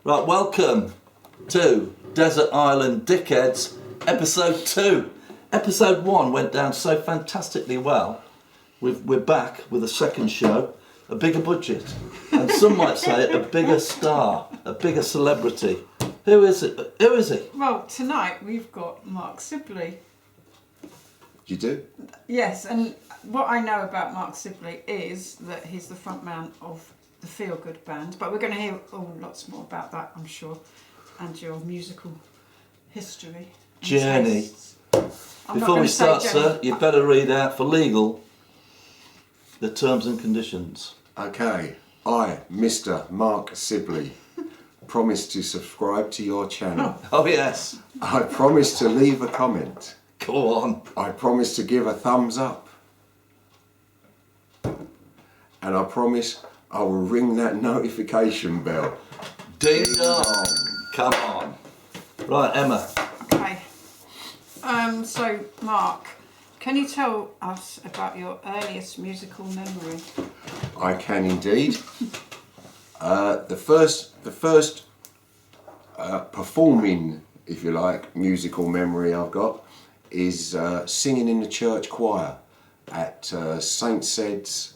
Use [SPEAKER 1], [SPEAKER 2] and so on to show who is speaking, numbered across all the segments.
[SPEAKER 1] Right, welcome to Desert Island Dickheads, episode 2. Episode 1 went down so fantastically well. We're back with a second show, a bigger budget, and some might say a bigger star, a bigger celebrity. Who is it? Who is he?
[SPEAKER 2] Well, tonight we've got Mark Sibley.
[SPEAKER 3] You do?
[SPEAKER 2] Yes, and what I know about Mark Sibley is that he's the frontman of the FEELGOOD Band, but we're going to hear lots more about that, I'm sure, and your musical history.
[SPEAKER 1] Journey. Before we start, sir, you better read out for legal the terms and conditions.
[SPEAKER 3] Okay, I, Mr. Mark Sibley, promise to subscribe to your channel.
[SPEAKER 1] Oh yes.
[SPEAKER 3] I promise to leave a comment.
[SPEAKER 1] Go on.
[SPEAKER 3] I promise to give a thumbs up. And I promise I will ring that notification bell.
[SPEAKER 1] Ding dong. Come on. Right, Emma.
[SPEAKER 2] Okay. So, Mark, can you tell us about your earliest musical memory?
[SPEAKER 3] I can indeed. The first performing, if you like, musical memory I've got is singing in the church choir at St Sed's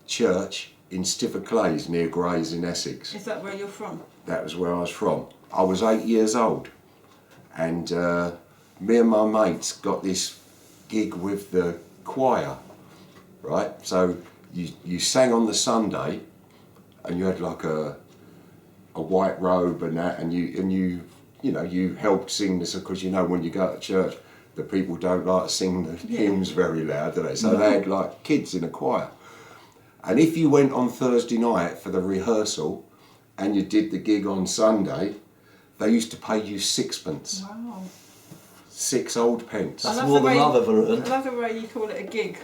[SPEAKER 3] Church in Stifford Clays near Grays in Essex.
[SPEAKER 2] Is that where you're from?
[SPEAKER 3] That was where I was from. I was 8 years old, and me and my mates got this gig with the choir, right? So you sang on the Sunday, and you had like a white robe and that, and you helped sing this, because when you go to church, the people don't like to sing the hymns very loud, do they? So they had like kids in a choir. And if you went on Thursday night for the rehearsal and you did the gig on Sunday, they used to pay you sixpence.
[SPEAKER 2] Wow.
[SPEAKER 3] 6 old pence.
[SPEAKER 1] That's more than I've ever earned.
[SPEAKER 2] I love the way you call it a gig.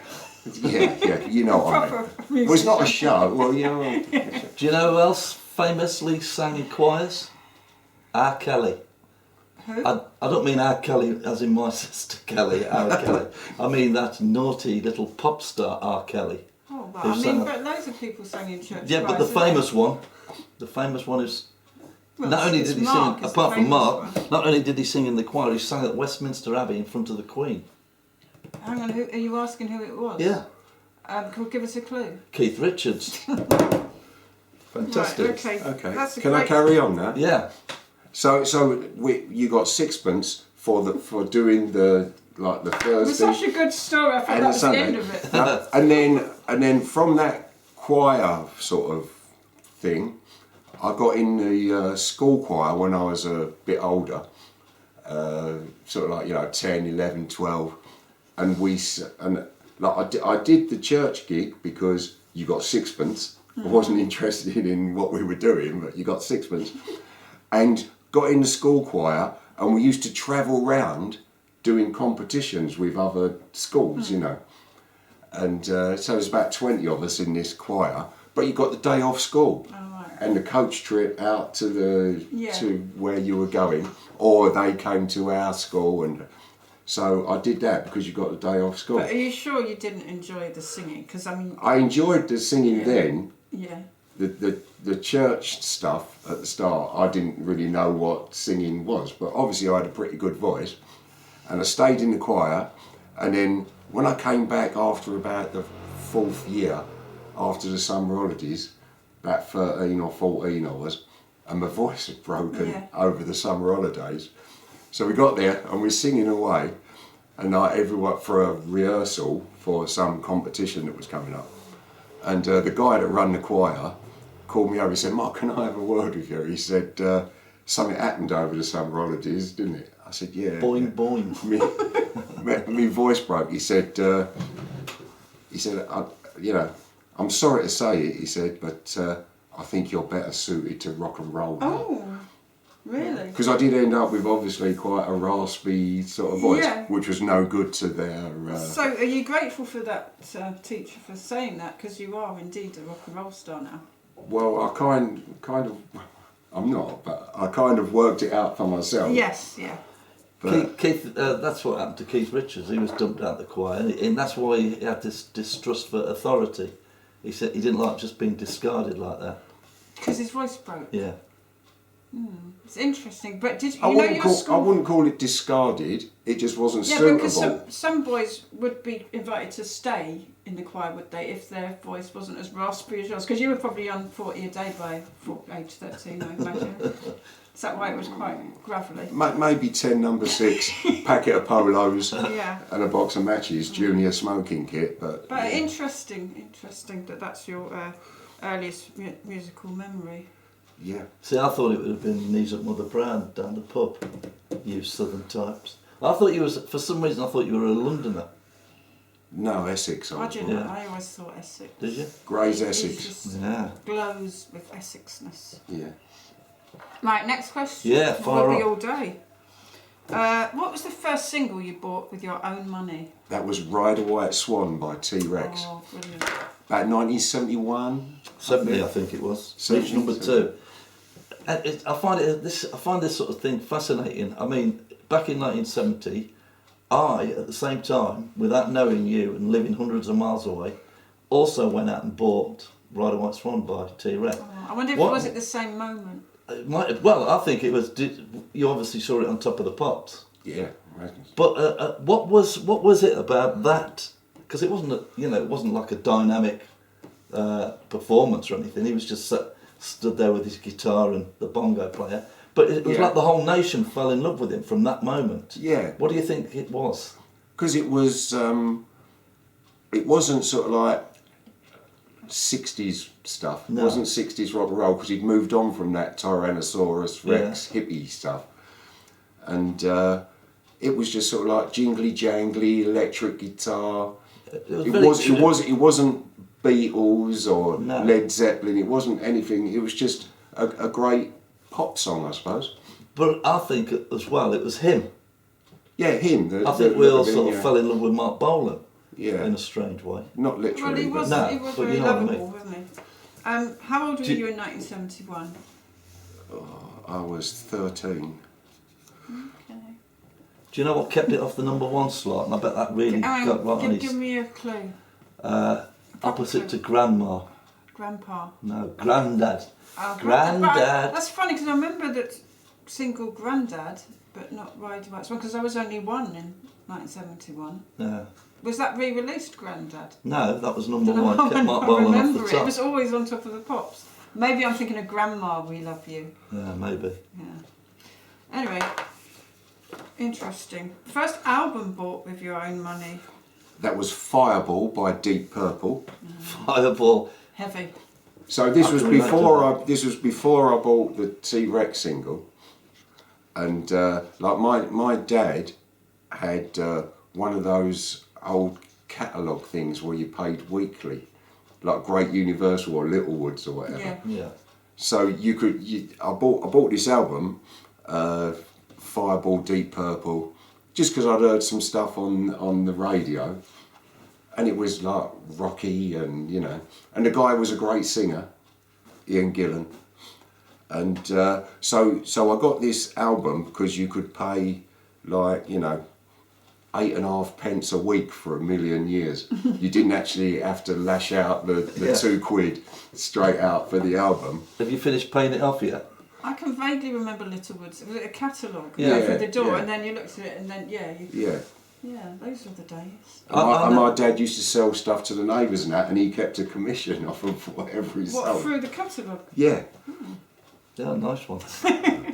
[SPEAKER 3] Yeah, you know what I mean. Well, it's not a show. Well,
[SPEAKER 1] Do you know who else famously sang in choirs? R. Kelly.
[SPEAKER 2] Who?
[SPEAKER 1] I don't mean R. Kelly as in my sister Kelly, R. Kelly. I mean that naughty little pop star R. Kelly.
[SPEAKER 2] Oh, well, but loads of people sang in church.
[SPEAKER 1] Yeah, but the famous one is...
[SPEAKER 2] Well,
[SPEAKER 1] not only did he
[SPEAKER 2] Mark
[SPEAKER 1] sing,
[SPEAKER 2] is
[SPEAKER 1] apart
[SPEAKER 2] the
[SPEAKER 1] from
[SPEAKER 2] famous
[SPEAKER 1] Mark,
[SPEAKER 2] one.
[SPEAKER 1] not only did he sing in the choir, he sang at Westminster Abbey in front of the Queen.
[SPEAKER 2] Hang on, are you asking who it was?
[SPEAKER 1] Yeah.
[SPEAKER 2] Can you give us a clue?
[SPEAKER 1] Keith Richards. Fantastic.
[SPEAKER 2] Right, okay. That's
[SPEAKER 3] Can I carry on now?
[SPEAKER 1] Yeah.
[SPEAKER 3] So you got sixpence for doing the Thursday.
[SPEAKER 2] It was such a good story. I thought that was the end of it.
[SPEAKER 3] and then from that choir sort of thing, I got in the school choir when I was a bit older, sort of 10, 11, 12, and I did the church gig because you got sixpence. I wasn't interested in what we were doing, but you got sixpence, and got in the school choir, and we used to travel round doing competitions with other schools, and so there's about 20 of us in this choir, but you got the day off school. And the coach trip out to where you were going, or they came to our school, and so I did that because you got the day off school.
[SPEAKER 2] But are you sure you didn't enjoy the singing? Because
[SPEAKER 3] I enjoyed the singing then.
[SPEAKER 2] Yeah.
[SPEAKER 3] The church stuff at the start, I didn't really know what singing was, but obviously I had a pretty good voice, and I stayed in the choir, and then when I came back after about the 4th year, after the summer holidays, about 13 or 14 I was, and my voice had broken over the summer holidays. So we got there and we're singing away, and everyone for a rehearsal for some competition that was coming up. And the guy that ran the choir called me over. He said, "Mark, can I have a word with you?" He said, "Something happened over the summer holidays, didn't it?" I said, "Yeah."
[SPEAKER 1] Boing, boing.
[SPEAKER 3] My voice broke. He said, "I'm sorry to say it," he said, "but I think you're better suited to rock and roll."
[SPEAKER 2] Oh, really?
[SPEAKER 3] Because I did end up with obviously quite a raspy sort of voice, which was no good to their...
[SPEAKER 2] So are you grateful for that teacher for saying that? Because you are indeed a rock and roll star now.
[SPEAKER 3] Well, I kind of... I'm not, but I kind of worked it out for myself.
[SPEAKER 2] Yes, yeah.
[SPEAKER 3] But
[SPEAKER 1] Keith, that's what happened to Keith Richards. He was dumped out of the choir, and that's why he had this distrust for authority. He said he didn't like just being discarded like that.
[SPEAKER 2] Because his voice broke.
[SPEAKER 1] Yeah.
[SPEAKER 2] It's interesting. But did
[SPEAKER 3] I
[SPEAKER 2] you know
[SPEAKER 3] wouldn't
[SPEAKER 2] your
[SPEAKER 3] call,
[SPEAKER 2] school?
[SPEAKER 3] I wouldn't call it discarded. It just wasn't
[SPEAKER 2] Yeah,
[SPEAKER 3] suitable.
[SPEAKER 2] because some boys would be invited to stay in the choir, would they, if their voice wasn't as raspy as yours? Because you were probably on 40 a day by age 13, I imagine. Is that why it was quite gravelly?
[SPEAKER 3] Maybe 10 number 6, packet of polos,
[SPEAKER 2] Yeah.
[SPEAKER 3] and a box of matches, junior smoking kit. But
[SPEAKER 2] But interesting that that's your earliest musical memory.
[SPEAKER 3] yeah.
[SPEAKER 1] See, I thought it would have been Knees Up Mother Brown down the pub, you southern types. I thought you was, for some reason, I thought you were a Londoner.
[SPEAKER 3] No, Essex.
[SPEAKER 2] I didn't.
[SPEAKER 1] Yeah.
[SPEAKER 2] I always thought Essex.
[SPEAKER 1] Did you?
[SPEAKER 3] Grey's
[SPEAKER 2] It
[SPEAKER 3] Essex.
[SPEAKER 2] just
[SPEAKER 1] Yeah.
[SPEAKER 2] glows with Essexness.
[SPEAKER 3] Yeah.
[SPEAKER 2] Right, next question.
[SPEAKER 1] Yeah, fire
[SPEAKER 2] We'll be
[SPEAKER 1] on.
[SPEAKER 2] all day. What was the first single you bought with your own money?
[SPEAKER 3] That was Ride a White Swan by T-Rex.
[SPEAKER 2] Oh, brilliant.
[SPEAKER 3] About 1971.
[SPEAKER 1] 70, I think it was.
[SPEAKER 3] 70,
[SPEAKER 1] Reach number 2. And I find this sort of thing fascinating. I mean, back in 1970, I, at the same time, without knowing you and living hundreds of miles away, also went out and bought Ride a White Swan by T-Rex.
[SPEAKER 2] Oh, I wonder if
[SPEAKER 1] What?
[SPEAKER 2] it was at the same moment.
[SPEAKER 1] It might, well, I think it was. You obviously saw it on Top of the Pops.
[SPEAKER 3] Yeah. I reckon.
[SPEAKER 1] But what was it about that? Because it wasn't it wasn't like a dynamic performance or anything. He was just stood there with his guitar and the bongo player. But it was
[SPEAKER 3] Yeah.
[SPEAKER 1] like the whole nation fell in love with him from that moment.
[SPEAKER 3] Yeah.
[SPEAKER 1] What do you think it was?
[SPEAKER 3] Because it was, it wasn't sort of like 60s stuff. It
[SPEAKER 1] No.
[SPEAKER 3] wasn't 60s rock and roll because he'd moved on from that Tyrannosaurus Rex hippie stuff. And it was just sort of like jingly jangly electric guitar. It wasn't Beatles or
[SPEAKER 1] No.
[SPEAKER 3] Led Zeppelin. It wasn't anything. It was just a great pop song, I suppose.
[SPEAKER 1] But I think as well it was him.
[SPEAKER 3] Yeah, him.
[SPEAKER 1] I think we all sort of
[SPEAKER 3] yeah.
[SPEAKER 1] fell in love with Mark Bolan
[SPEAKER 3] Yeah.
[SPEAKER 1] in a strange way.
[SPEAKER 3] Not
[SPEAKER 2] Well,
[SPEAKER 3] literally.
[SPEAKER 2] he
[SPEAKER 3] but
[SPEAKER 2] was,
[SPEAKER 1] No,
[SPEAKER 2] he was
[SPEAKER 1] but
[SPEAKER 2] very
[SPEAKER 1] you know what I
[SPEAKER 2] lovable,
[SPEAKER 1] mean.
[SPEAKER 2] wasn't he? How old were
[SPEAKER 1] Do-
[SPEAKER 2] you in 1971?
[SPEAKER 3] I was 13.
[SPEAKER 2] Okay.
[SPEAKER 1] Do you know what kept it off the number 1 slot? And I bet that really
[SPEAKER 2] Hang
[SPEAKER 1] got right
[SPEAKER 2] on,
[SPEAKER 1] on
[SPEAKER 2] give
[SPEAKER 1] his
[SPEAKER 2] me a clue.
[SPEAKER 1] opposite to Grandma.
[SPEAKER 2] Grandpa.
[SPEAKER 1] No, Grandad.
[SPEAKER 2] Oh,
[SPEAKER 1] Grandad.
[SPEAKER 2] That's funny because I remember that single Grandad, but not Ride a White Swan because there was only one in 1971.
[SPEAKER 1] Yeah.
[SPEAKER 2] Was that re-released, Grandad?
[SPEAKER 1] No, that was number
[SPEAKER 2] Dunno
[SPEAKER 1] 1.
[SPEAKER 2] how
[SPEAKER 1] Kept Mark
[SPEAKER 2] I
[SPEAKER 1] Bolan off
[SPEAKER 2] remember
[SPEAKER 1] the
[SPEAKER 2] it.
[SPEAKER 1] top.
[SPEAKER 2] It was always on Top of the Pops. Maybe I'm thinking of Grandma, We Love You.
[SPEAKER 1] Yeah, maybe.
[SPEAKER 2] Yeah. Anyway, interesting. First album bought with your own money.
[SPEAKER 3] That was Fireball by Deep Purple.
[SPEAKER 1] Fireball.
[SPEAKER 2] Heavy.
[SPEAKER 3] So this
[SPEAKER 1] I
[SPEAKER 3] was
[SPEAKER 1] can
[SPEAKER 3] before
[SPEAKER 1] imagine
[SPEAKER 3] I this was before I bought the T-Rex single, and like my dad had one of those old catalogue things where you paid weekly, like Great Universal or Littlewoods or whatever.
[SPEAKER 2] Yeah.
[SPEAKER 1] Yeah.
[SPEAKER 3] So I bought this album, Fireball, Deep Purple, just because I'd heard some stuff on the radio, and it was like rocky and and the guy was a great singer, Ian Gillan, and so I got this album because you could pay like 8.5 pence a week for a million years. You didn't actually have to lash out the
[SPEAKER 1] Yeah.
[SPEAKER 3] £2 straight out for the album.
[SPEAKER 1] Have you finished paying it off yet?
[SPEAKER 2] I can vaguely remember Littlewoods. Was it a catalogue?
[SPEAKER 1] Yeah.
[SPEAKER 2] You go through the door
[SPEAKER 3] Yeah.
[SPEAKER 2] and then you looked at it and then, yeah.
[SPEAKER 3] Yeah.
[SPEAKER 2] Yeah, those were the days.
[SPEAKER 3] And my dad used to sell stuff to the neighbours and that, and he kept a commission off of whatever he
[SPEAKER 2] What,
[SPEAKER 3] sold.
[SPEAKER 2] through the catalogue?
[SPEAKER 3] Yeah.
[SPEAKER 1] Yeah, nice one.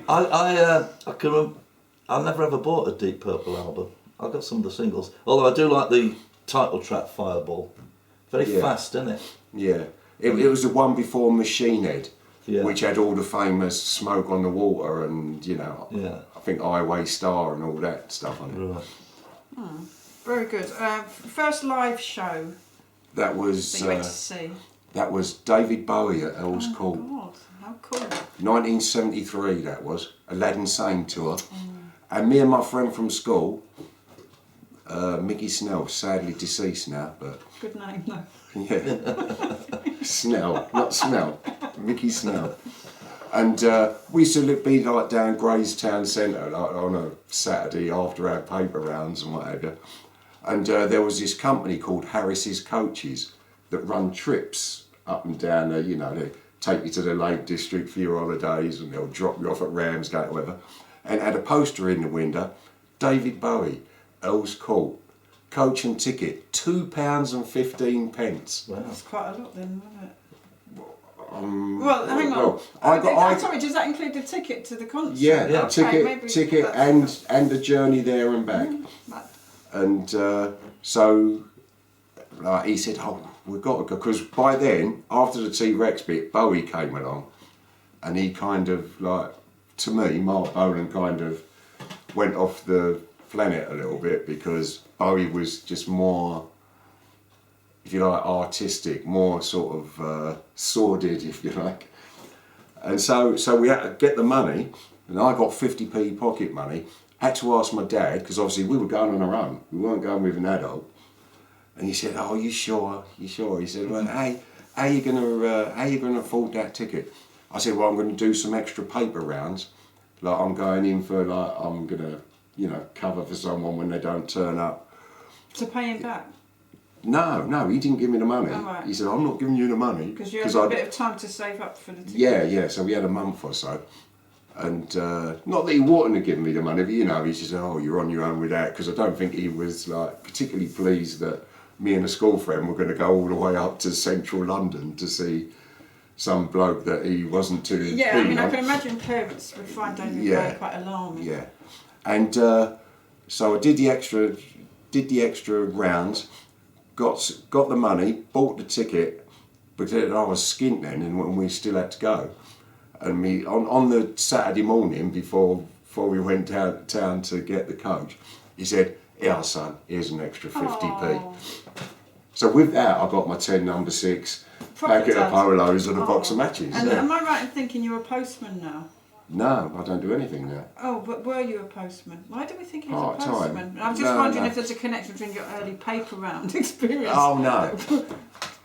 [SPEAKER 1] I never ever bought a Deep Purple album. I got some of the singles, although I do like the title track Fireball. Very
[SPEAKER 3] Yeah.
[SPEAKER 1] fast, isn't it?
[SPEAKER 3] Yeah. It was the one before Machine Head,
[SPEAKER 1] Yeah.
[SPEAKER 3] which had all the famous Smoke on the Water and,
[SPEAKER 1] Yeah.
[SPEAKER 3] I think Highway Star and all that stuff on it.
[SPEAKER 1] Right.
[SPEAKER 2] Very good. First live show
[SPEAKER 3] That was
[SPEAKER 2] that you went to see.
[SPEAKER 3] that was David Bowie at Earl's
[SPEAKER 2] Oh
[SPEAKER 3] Court.
[SPEAKER 2] my God, how cool.
[SPEAKER 3] 1973 that was, Aladdin Sane tour. And me and my friend from school, Mickey Snell, sadly deceased now, but
[SPEAKER 2] Good name though.
[SPEAKER 3] yeah. Snell, not Smell, Mickey Snell. And we used to be like down Gray's Town Centre like on a Saturday after our paper rounds and whatever. And there was this company called Harris's Coaches that run trips up and down the take you to the Lake District for your holidays, and they'll drop you off at Ramsgate or whatever. And had a poster in the window, David Bowie, Earls Court, coach and ticket, £2.15.
[SPEAKER 1] Wow.
[SPEAKER 2] That's quite a lot then, wasn't it?
[SPEAKER 3] Well,
[SPEAKER 2] hang on.
[SPEAKER 3] Well,
[SPEAKER 2] I'm sorry, does that include the ticket to the concert?
[SPEAKER 3] Yeah,
[SPEAKER 2] Okay,
[SPEAKER 3] ticket and the journey there and back. And so like, he said, oh, we've got to go, because by then, after the T-Rex bit, Bowie came along, and he kind of, like, to me, Mark Bolan kind of went off the planet a little bit, because Bowie was just more, if you like, artistic, more sort of sordid, if you like. And so we had to get the money, and I got 50p pocket money. Had to ask my dad, because obviously we were going on our own. We weren't going with an adult. And he said, "Oh, you sure? You sure?" He said, "Well, hey, how you gonna afford that ticket?" I said, "Well, I'm going to do some extra paper rounds. Like I'm going in for I'm gonna, cover for someone when they don't turn up."
[SPEAKER 2] To pay him back?
[SPEAKER 3] No, he didn't give me the money.
[SPEAKER 2] Oh, right.
[SPEAKER 3] He said, "I'm not giving you the money."
[SPEAKER 2] Because you had a bit of time to save up for the ticket.
[SPEAKER 3] Yeah. So we had a month or so. And not that he wouldn't have given me the money, but he just said, "Oh, you're on your own with that," because I don't think he was like particularly pleased that me and a school friend were going to go all the way up to central London to see some bloke that he wasn't too
[SPEAKER 2] Yeah,
[SPEAKER 3] keen
[SPEAKER 2] I
[SPEAKER 3] on.
[SPEAKER 2] can imagine parents would find David Wray quite alarming.
[SPEAKER 3] Yeah, and so I did the extra rounds, got the money, bought the ticket, but I was skint then, and when we still had to go. And me on the Saturday morning before we went down to get the coach, he said, "Here, son, here's an extra 50p."
[SPEAKER 2] Oh.
[SPEAKER 3] So with that, I got my 10 number 6,
[SPEAKER 2] Proper
[SPEAKER 3] packet of
[SPEAKER 2] dad.
[SPEAKER 3] polos and a box of matches.
[SPEAKER 2] And
[SPEAKER 3] Yeah.
[SPEAKER 2] am I right in thinking you're a postman now?
[SPEAKER 3] No, I don't do anything now.
[SPEAKER 2] Oh, but were you a postman? Why do we think he was a
[SPEAKER 3] Part-time.
[SPEAKER 2] postman? I'm just wondering if there's a connection between your early paper round experience.
[SPEAKER 3] Oh no,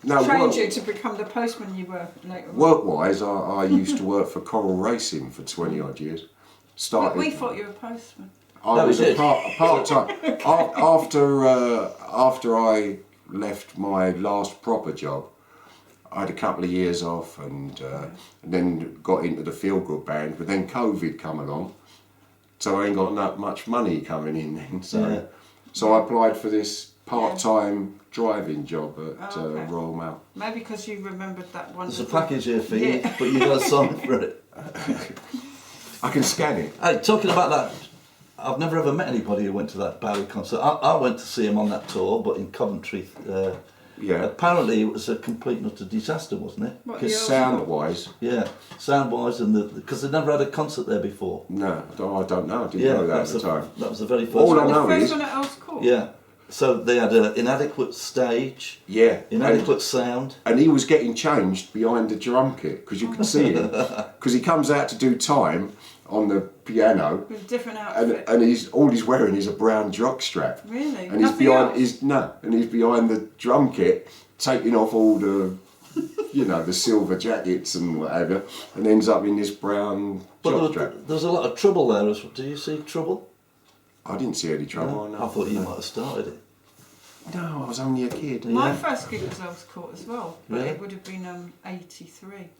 [SPEAKER 3] no.
[SPEAKER 2] Trained you to become the postman you were later on.
[SPEAKER 3] Work-wise, I used to work for Coral Racing for 20 odd years. Started.
[SPEAKER 2] We thought you were a postman.
[SPEAKER 3] I
[SPEAKER 1] No,
[SPEAKER 3] was
[SPEAKER 1] we
[SPEAKER 3] a
[SPEAKER 1] did.
[SPEAKER 3] part-time. After I left my last proper job, I had a couple of years off and then got into the FEELGOOD Band, but then COVID come along, so I ain't got that much money coming in then. So I applied for this part-time driving job at Royal Mail.
[SPEAKER 2] Maybe because you remembered that one.
[SPEAKER 1] There's a package here for you, but you got to sign for it.
[SPEAKER 3] I can scan it.
[SPEAKER 1] Hey, talking about that, I've never ever met anybody who went to that Bowie concert. I went to see him on that tour, but in Coventry.
[SPEAKER 3] Yeah.
[SPEAKER 1] Apparently it was a complete and utter disaster, wasn't it?
[SPEAKER 2] What,
[SPEAKER 3] Because sound-wise,
[SPEAKER 1] Yeah, sound-wise, and because they'd never had a concert there before.
[SPEAKER 3] no, I don't know. I didn't know that at the time.
[SPEAKER 1] That was the very first
[SPEAKER 3] All I
[SPEAKER 1] one.
[SPEAKER 3] know
[SPEAKER 2] the
[SPEAKER 3] is-
[SPEAKER 2] first one at Earls Court?
[SPEAKER 1] Yeah. So they had an inadequate stage,
[SPEAKER 3] Yeah.
[SPEAKER 1] inadequate sound.
[SPEAKER 3] And he was getting changed behind the drum kit, because you could see him. Because he comes out to do time on the piano,
[SPEAKER 2] With a different outfit.
[SPEAKER 3] and all he's wearing is a brown jock strap.
[SPEAKER 2] Really?
[SPEAKER 3] And he's
[SPEAKER 2] Nothing
[SPEAKER 3] behind
[SPEAKER 2] else?
[SPEAKER 3] he's behind the drum kit, taking off all the the silver jackets and whatever, and ends up in this brown jock strap.
[SPEAKER 1] There was a lot of trouble there. Did you see trouble?
[SPEAKER 3] I didn't see any trouble. No.
[SPEAKER 1] I thought you might have started it.
[SPEAKER 3] No, I was only a kid.
[SPEAKER 2] My
[SPEAKER 1] Yeah.
[SPEAKER 2] first gig was Earls Court as well, but
[SPEAKER 1] Really?
[SPEAKER 2] it would have been 83.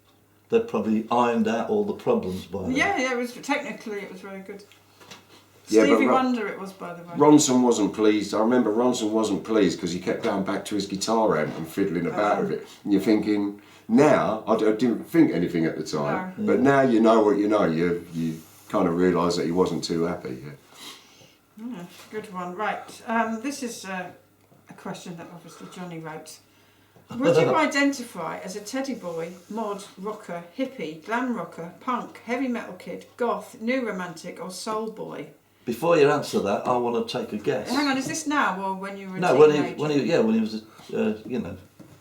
[SPEAKER 1] They'd probably ironed out all the problems by then.
[SPEAKER 2] Yeah, it was technically it was very good.
[SPEAKER 3] Yeah, but
[SPEAKER 2] Stevie Wonder it was, by the way.
[SPEAKER 3] Ronson wasn't pleased. I remember Ronson wasn't pleased because he kept going back to his guitar amp and fiddling about with it. And you're thinking, now, I didn't think anything at the time,
[SPEAKER 2] No.
[SPEAKER 3] but now you know what you know. You kind of realise that he wasn't too happy. Yeah.
[SPEAKER 2] Yeah, good one. Right, this is a question that obviously Johnny wrote. Would you identify as a teddy boy, mod, rocker, hippie, glam rocker, punk, heavy metal kid, goth, new romantic or soul boy?
[SPEAKER 1] Before you answer that, I want to take a guess.
[SPEAKER 2] Hang on, is this now or when you were a
[SPEAKER 1] No,
[SPEAKER 2] teenager?
[SPEAKER 1] when he was,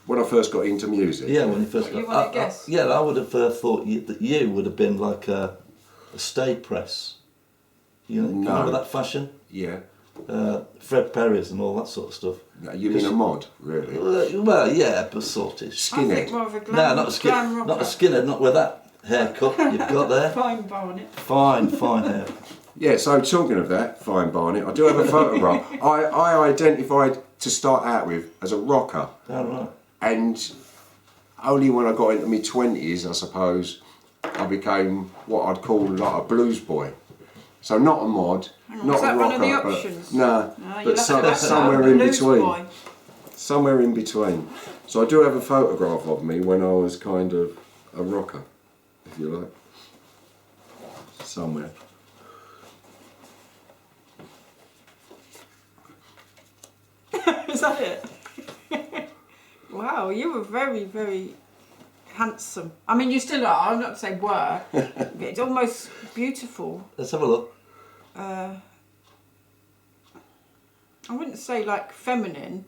[SPEAKER 3] When I first got into music.
[SPEAKER 1] yeah, when he first
[SPEAKER 2] What, you
[SPEAKER 1] got.
[SPEAKER 2] want to guess?
[SPEAKER 1] Yeah, I would have thought that you would have been like a stay press. You
[SPEAKER 3] No.
[SPEAKER 1] remember that fashion?
[SPEAKER 3] Yeah.
[SPEAKER 1] Fred Perry's and all that sort of stuff.
[SPEAKER 3] No, you mean a mod, really?
[SPEAKER 1] Well, yeah, but sort of.
[SPEAKER 2] I think
[SPEAKER 3] Skinhead.
[SPEAKER 2] more of a glam,
[SPEAKER 1] No, not a
[SPEAKER 2] glam rocker.
[SPEAKER 1] not a skinhead, not with that haircut you've got there.
[SPEAKER 2] Fine barnet.
[SPEAKER 1] Fine hair.
[SPEAKER 3] Yeah, so talking of that, fine Barnett, I do have a photograph. I identified to start out with as a rocker.
[SPEAKER 1] All right.
[SPEAKER 3] And only when I got into my 20s, I suppose, I became what I'd call like a blues boy. So not a mod, not
[SPEAKER 2] is that
[SPEAKER 3] a
[SPEAKER 2] one
[SPEAKER 3] rocker,
[SPEAKER 2] of the
[SPEAKER 3] but
[SPEAKER 2] options?
[SPEAKER 3] no,
[SPEAKER 2] you'll
[SPEAKER 3] but
[SPEAKER 2] have to look
[SPEAKER 3] somewhere
[SPEAKER 2] that up.
[SPEAKER 3] in
[SPEAKER 2] Blues
[SPEAKER 3] between.
[SPEAKER 2] boy.
[SPEAKER 3] Somewhere in between. So I do have a photograph of me when I was kind of a rocker, if you like. Somewhere.
[SPEAKER 2] Is that it? Wow, you were very, very handsome. I mean, you still are. I'm not saying were. It's almost beautiful.
[SPEAKER 1] Let's have a look.
[SPEAKER 2] I wouldn't say like feminine,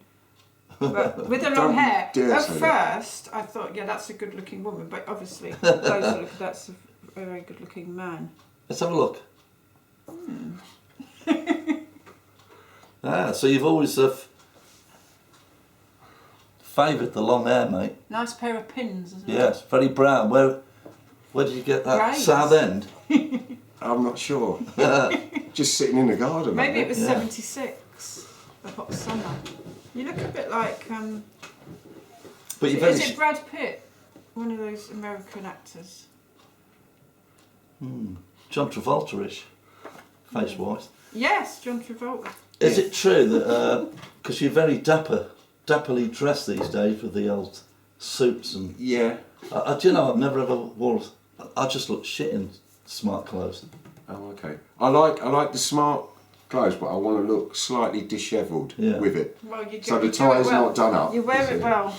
[SPEAKER 2] but with the long
[SPEAKER 3] Don't
[SPEAKER 2] hair.
[SPEAKER 3] dare
[SPEAKER 2] At
[SPEAKER 3] say that.
[SPEAKER 2] first, I thought, yeah, that's a good-looking woman, but obviously, closer look, that's a very good-looking man.
[SPEAKER 1] Let's have a look. So you've always favoured the long hair, mate.
[SPEAKER 2] Nice pair of pins, isn't it?
[SPEAKER 1] Yes, very brown. Where did you get that?
[SPEAKER 2] Grays.
[SPEAKER 1] South End?
[SPEAKER 3] I'm not sure. Just sitting in the garden.
[SPEAKER 2] Maybe it was
[SPEAKER 1] Yeah.
[SPEAKER 2] 76, the hot summer. You look a bit like,
[SPEAKER 1] But you're very...
[SPEAKER 2] is it Brad Pitt? One of those American actors.
[SPEAKER 1] John Travolta-ish, face-wise.
[SPEAKER 2] Yes, John Travolta.
[SPEAKER 1] Is it true that, because you're very dapperly dressed these days with the old suits and...
[SPEAKER 3] Yeah.
[SPEAKER 1] Do you know, I've never ever worn... I just look shit in smart clothes.
[SPEAKER 3] Oh, okay. I like the smart clothes, but I want to look slightly dishevelled
[SPEAKER 1] Yeah.
[SPEAKER 3] with it.
[SPEAKER 2] Well, you
[SPEAKER 3] So
[SPEAKER 2] you
[SPEAKER 3] the
[SPEAKER 2] do
[SPEAKER 3] tie's
[SPEAKER 2] it well.
[SPEAKER 3] not done up.
[SPEAKER 2] You wear it well.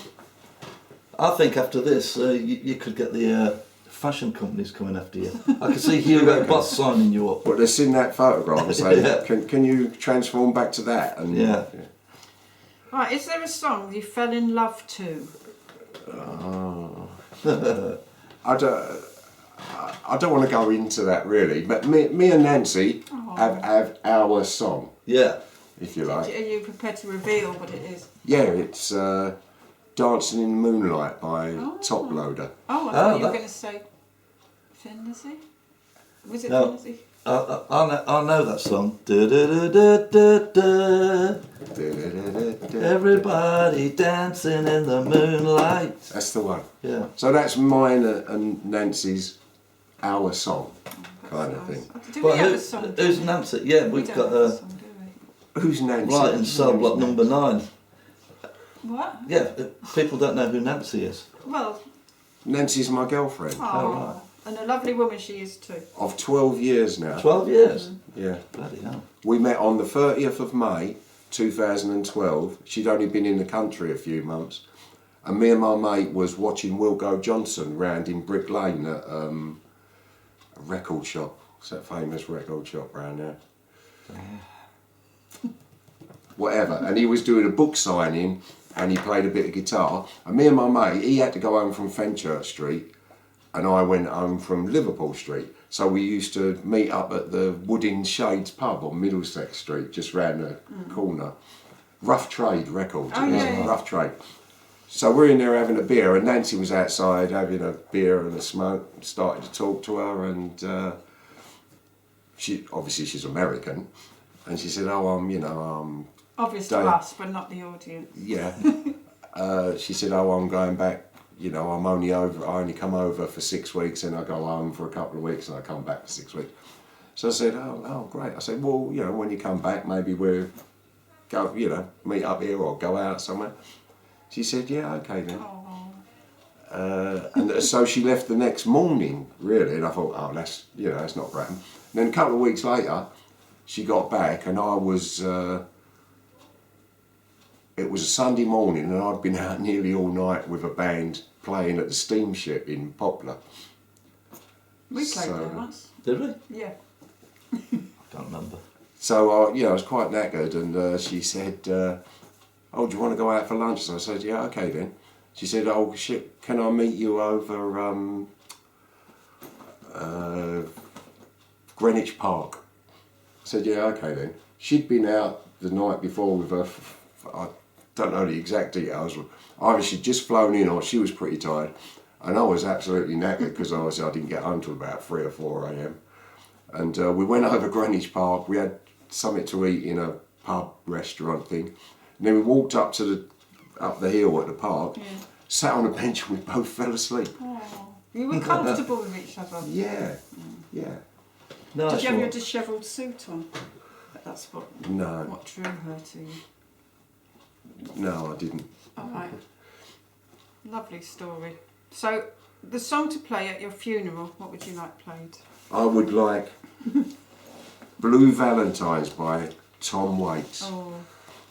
[SPEAKER 1] I think after this, you could get the fashion companies coming after you. I can see Hugo Boss signing you up.
[SPEAKER 3] But they've seen that photograph and say,
[SPEAKER 1] Yeah.
[SPEAKER 3] can you transform back to that? And
[SPEAKER 1] Yeah.
[SPEAKER 2] Right, is there a song you fell in love to?
[SPEAKER 3] I don't want to go into that really, but me and Nancy have our song,
[SPEAKER 1] Yeah.
[SPEAKER 3] if you like.
[SPEAKER 2] Are you prepared to reveal what it is?
[SPEAKER 3] Yeah, it's Dancing in the Moonlight by Top Loader.
[SPEAKER 2] Oh, I thought you were
[SPEAKER 1] that-
[SPEAKER 2] going to say Thin Lizzy? Was it
[SPEAKER 1] No.
[SPEAKER 2] Thin Lizzy?
[SPEAKER 1] I know that song. Da-da-da-da-da-da. Everybody dancing in the moonlight.
[SPEAKER 3] That's the one.
[SPEAKER 1] Yeah.
[SPEAKER 3] So that's mine and Nancy's our song kind of thing.
[SPEAKER 2] Do
[SPEAKER 1] Well,
[SPEAKER 2] we have a song?
[SPEAKER 1] who's Nancy? Yeah,
[SPEAKER 2] We
[SPEAKER 1] we've
[SPEAKER 2] don't
[SPEAKER 1] got
[SPEAKER 2] have a song, do we?
[SPEAKER 3] Who's Nancy?
[SPEAKER 1] right in cell block number 9.
[SPEAKER 2] What?
[SPEAKER 1] Yeah, people don't know who Nancy is.
[SPEAKER 2] Well,
[SPEAKER 3] Nancy's my girlfriend
[SPEAKER 2] oh, and a lovely woman she is too.
[SPEAKER 3] of 12 years now.
[SPEAKER 1] 12 years.
[SPEAKER 3] Yeah.
[SPEAKER 1] Bloody hell.
[SPEAKER 3] We met on the 30th of May 2012. She'd only been in the country a few months. And me and my mate was watching Wilco Johnson round in Brick Lane at a record shop. What's that famous record shop round there? Whatever. And he was doing a book signing and he played a bit of guitar. And me and my mate, he had to go home from Fenchurch Street and I went home from Liverpool Street. So we used to meet up at the Wood in Shades pub on Middlesex Street, just round the corner. Rough Trade Records.
[SPEAKER 2] Oh,
[SPEAKER 3] it was
[SPEAKER 2] yeah.
[SPEAKER 3] Rough Trade. So we're in there having a beer, and Nancy was outside having a beer and a smoke. Started to talk to her, and she's American, and she said, "Oh, I'm
[SPEAKER 2] Obvious to
[SPEAKER 3] Don't-
[SPEAKER 2] us, but not the audience.
[SPEAKER 3] yeah." She said, "Oh, I'm going back. I only come over for 6 weeks, and I go home for a couple of weeks, and I come back for 6 weeks." So I said, "Oh, great." I said, "Well, when you come back, maybe we'll go, meet up here or go out somewhere." She said, "Yeah, okay then." And so she left the next morning, really, and I thought, "Oh, that's not great." And then a couple of weeks later, she got back, and I was. It was a Sunday morning, and I'd been out nearly all night with a band playing at the Steamship in Poplar.
[SPEAKER 2] We played
[SPEAKER 3] So-
[SPEAKER 2] there once.
[SPEAKER 1] Did we?
[SPEAKER 2] Yeah.
[SPEAKER 1] I can't remember.
[SPEAKER 3] So I was quite knackered, and she said, "Oh, do you want to go out for lunch?" So I said, "Yeah, okay then." She said, "Oh shit, can I meet you over Greenwich Park?" I said, "Yeah, okay then." She'd been out the night before with her. I don't know the exact details. Either she'd just flown in, or she was pretty tired, and I was absolutely knackered because I didn't get home till about 3 or 4 a.m. And we went over Greenwich Park. We had something to eat in a pub restaurant thing. And then we walked up the hill at the park.
[SPEAKER 2] Yeah.
[SPEAKER 3] sat on a bench and we both fell asleep.
[SPEAKER 2] Oh, you were comfortable with each other.
[SPEAKER 3] Yeah, yeah.
[SPEAKER 1] Nice
[SPEAKER 2] Did you have your
[SPEAKER 1] one.
[SPEAKER 2] dishevelled suit on? That's what drew her to you.
[SPEAKER 3] No, I didn't.
[SPEAKER 2] All right. Lovely story. So, the song to play at your funeral, what would you like played?
[SPEAKER 3] I would like Blue Valentines by Tom Waits.
[SPEAKER 2] Oh,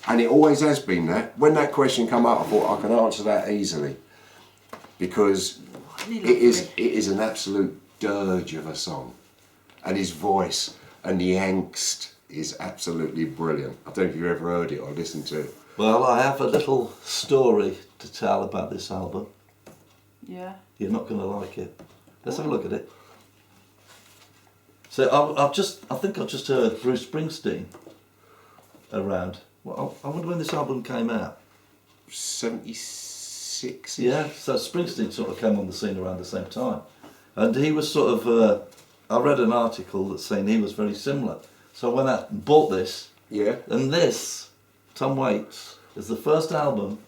[SPEAKER 3] And it always has been that. When that question come up, I thought I can answer that easily. Because it is an absolute dirge of a song. And his voice and the angst is absolutely brilliant. I don't know if you've ever heard it or listened to it.
[SPEAKER 1] Well, I have a little story to tell about this album.
[SPEAKER 2] yeah.
[SPEAKER 1] You're not going to like it. Let's have a look at it. So I think I've just heard Bruce Springsteen around. Well, I wonder when this album came out.
[SPEAKER 3] 76?
[SPEAKER 1] Yeah, so Springsteen sort of came on the scene around the same time. And he was sort of, I read an article that's saying he was very similar. So I went out and bought this.
[SPEAKER 3] Yeah.
[SPEAKER 1] And this, Tom Waits, is the first album,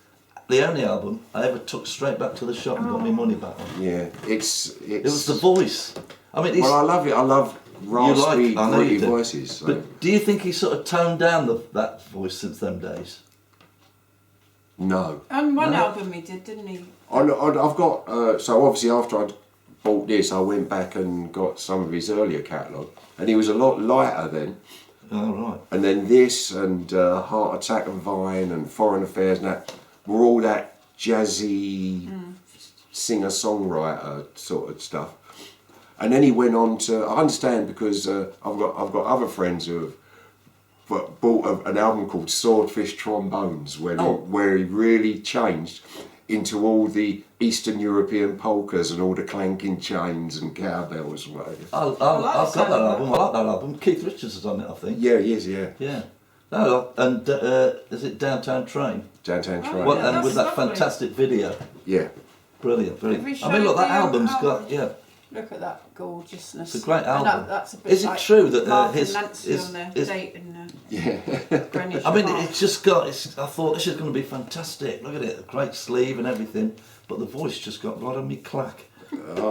[SPEAKER 1] the only album I ever took straight back to the shop and got my money back on.
[SPEAKER 3] Yeah.
[SPEAKER 1] It was the voice. I mean,
[SPEAKER 3] Well, I love it. I love raspy,
[SPEAKER 1] I know
[SPEAKER 3] gritty
[SPEAKER 1] you do.
[SPEAKER 3] voices. So.
[SPEAKER 1] But do you think he sort of toned down that voice since them days?
[SPEAKER 3] No.
[SPEAKER 2] And one
[SPEAKER 1] No.
[SPEAKER 2] album he did, didn't he?
[SPEAKER 3] I've got, so obviously after I'd bought this, I went back and got some of his earlier catalogue. And he was a lot lighter then.
[SPEAKER 1] Oh, right.
[SPEAKER 3] And then this and Heart Attack and Vine and Foreign Affairs and that were all that jazzy singer-songwriter sort of stuff. And then he went on to, I understand because I've got other friends who have bought an album called Swordfish Trombones where he really changed into all the Eastern European polkas and all the clanking chains and cowbells and whatever.
[SPEAKER 1] I've got that album. I like that album. Keith Richards has done it, I think.
[SPEAKER 3] Yeah, he is, yeah.
[SPEAKER 1] Yeah. No, and is it Downtown Train?
[SPEAKER 3] Downtown Train.
[SPEAKER 1] Well,
[SPEAKER 2] yeah,
[SPEAKER 1] and with
[SPEAKER 2] that's
[SPEAKER 1] that
[SPEAKER 2] lovely.
[SPEAKER 1] fantastic video.
[SPEAKER 3] Yeah.
[SPEAKER 1] Brilliant,
[SPEAKER 2] Have we
[SPEAKER 1] brilliant. I
[SPEAKER 2] showed
[SPEAKER 1] mean, look, that
[SPEAKER 2] the
[SPEAKER 1] album's
[SPEAKER 2] album?
[SPEAKER 1] got, yeah.
[SPEAKER 2] Look at that gorgeousness.
[SPEAKER 1] It's a great
[SPEAKER 2] And
[SPEAKER 1] album.
[SPEAKER 2] that's a bit
[SPEAKER 1] Is it
[SPEAKER 2] like
[SPEAKER 1] true that
[SPEAKER 2] Mark
[SPEAKER 1] his-
[SPEAKER 2] and Nancy
[SPEAKER 1] his-
[SPEAKER 2] on their
[SPEAKER 1] his-
[SPEAKER 2] date in
[SPEAKER 3] Yeah.
[SPEAKER 2] Greenwich
[SPEAKER 1] I mean,
[SPEAKER 2] Park.
[SPEAKER 1] it's just got, I thought this is going to be fantastic. Look at it, a great sleeve and everything. But the voice just got right on me clack.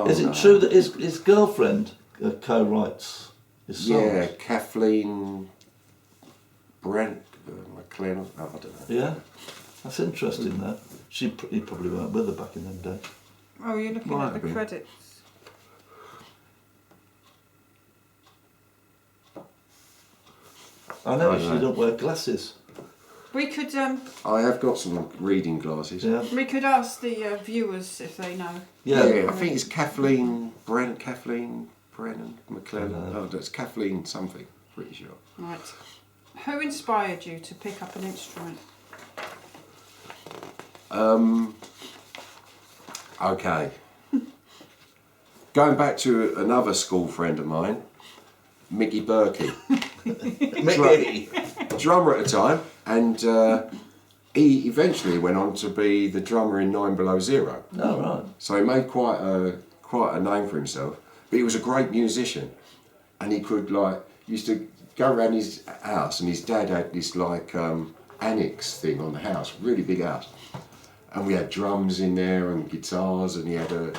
[SPEAKER 1] Is it true that his girlfriend co-writes his songs?
[SPEAKER 3] Yeah, Kathleen Brent McLean. I don't know.
[SPEAKER 1] Yeah? That's interesting, though. He probably weren't with her back in them days.
[SPEAKER 2] Oh, you're looking
[SPEAKER 3] Might
[SPEAKER 2] at the
[SPEAKER 3] have been.
[SPEAKER 2] credits.
[SPEAKER 1] I know
[SPEAKER 3] I
[SPEAKER 1] she
[SPEAKER 3] know.
[SPEAKER 1] don't wear glasses.
[SPEAKER 2] We could
[SPEAKER 3] I have got some reading glasses.
[SPEAKER 1] Yeah.
[SPEAKER 2] ask the viewers if they know.
[SPEAKER 1] Yeah.
[SPEAKER 3] I think it's Kathleen Brennan McLean.
[SPEAKER 1] No.
[SPEAKER 3] Oh, that's Kathleen something. Pretty sure.
[SPEAKER 2] Right. Who inspired you to pick up an instrument?
[SPEAKER 3] Okay. Going back to another school friend of mine, Mickey Berkey.
[SPEAKER 1] Mickey.
[SPEAKER 3] Drummer at the time, and he eventually went on to be the drummer in 9 Below Zero.
[SPEAKER 1] Oh, right.
[SPEAKER 3] So he made quite a name for himself. But he was a great musician, and he could used to go around his house, and his dad had this annex thing on the house, really big house, and we had drums in there and guitars, and he had an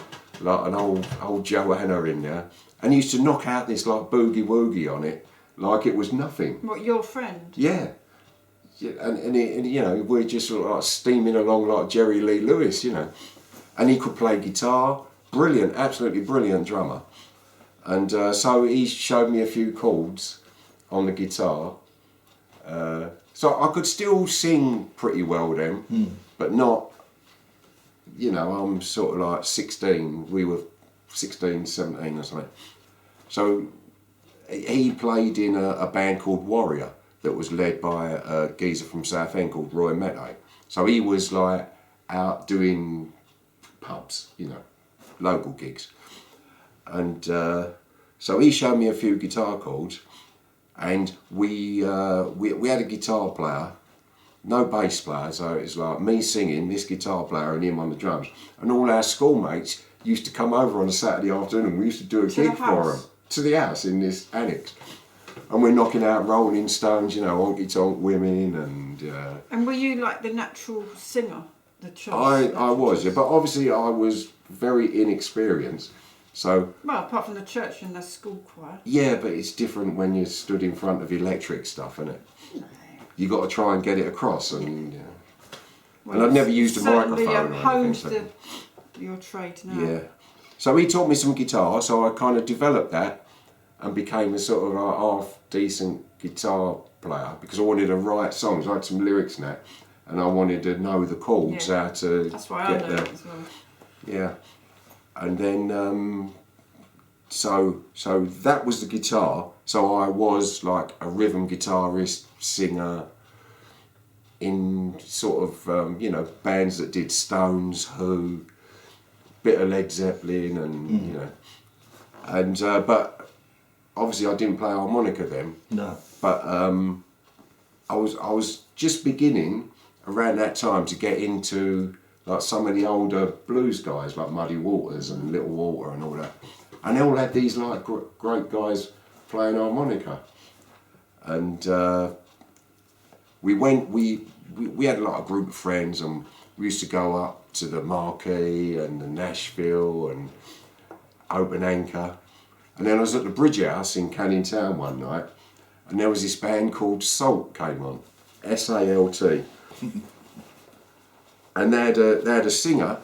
[SPEAKER 3] old Joanna in there, and he used to knock out this boogie woogie on it like it was nothing.
[SPEAKER 2] What, your friend?
[SPEAKER 3] Yeah. Yeah, and we're just sort of steaming along like Jerry Lee Lewis, and he could play guitar, brilliant, absolutely brilliant drummer. And so he showed me a few chords on the guitar. So I could still sing pretty well then, but not, I'm sort of 16, we were 16, 17 or something. So he played in a band called Warrior that was led by a geezer from Southend called Roy Mette. So he was out doing pubs, local gigs. And so he showed me a few guitar chords, and we had a guitar player, no bass player, so it's like me singing, this guitar player and him on the drums. And all our schoolmates used to come over on a Saturday afternoon and we used to do a gig for them. To the house in this annex. And we're knocking out Rolling Stones, honky tonk women and...
[SPEAKER 2] And were you like the natural singer? the church.
[SPEAKER 3] I was, yeah, but obviously I was very inexperienced. So
[SPEAKER 2] well, apart from the church and the school choir.
[SPEAKER 3] yeah, but it's different when you're stood in front of electric stuff, isn't it?
[SPEAKER 2] No.
[SPEAKER 3] You got to try and get it across, and yeah.
[SPEAKER 2] Well,
[SPEAKER 3] And I've never used a
[SPEAKER 2] certainly,
[SPEAKER 3] microphone or
[SPEAKER 2] honed
[SPEAKER 3] anything.
[SPEAKER 2] your trade now.
[SPEAKER 3] Yeah. So he taught me some guitar, so I kind of developed that and became a sort of a half decent guitar player because I wanted to write songs. I had some lyrics in that, and I wanted to know the chords, how to
[SPEAKER 2] That's why
[SPEAKER 3] get
[SPEAKER 2] I know
[SPEAKER 3] there.
[SPEAKER 2] it as well.
[SPEAKER 3] Yeah. And then so that was the guitar. So I was like a rhythm guitarist, singer in sort of you know, bands that did Stones, Who, bit of Led Zeppelin, and you know, and but obviously I didn't play harmonica then.
[SPEAKER 1] No.
[SPEAKER 3] But I was just beginning around that time to get into like some of the older blues guys like Muddy Waters and Little Walter and all that, and they all had these like great guys playing harmonica, and we had like a group of friends, and we used to go up to the Marquee and the Nashville and Open Anchor, and then I was at the Bridge House in Canning Town one night, and there was this band called Salt came on, SALT. And they had a singer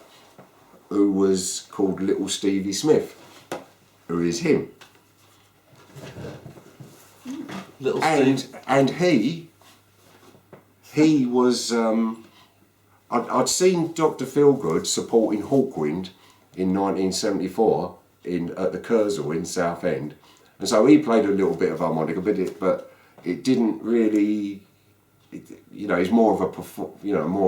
[SPEAKER 3] who was called Little Stevie Smith, who is him.
[SPEAKER 1] Little Steve.
[SPEAKER 3] And he was, I'd seen Dr. Feelgood supporting Hawkwind in 1974 at the Kursaal in Southend, and so he played a little bit of harmonica, but it didn't really. You know, he's more of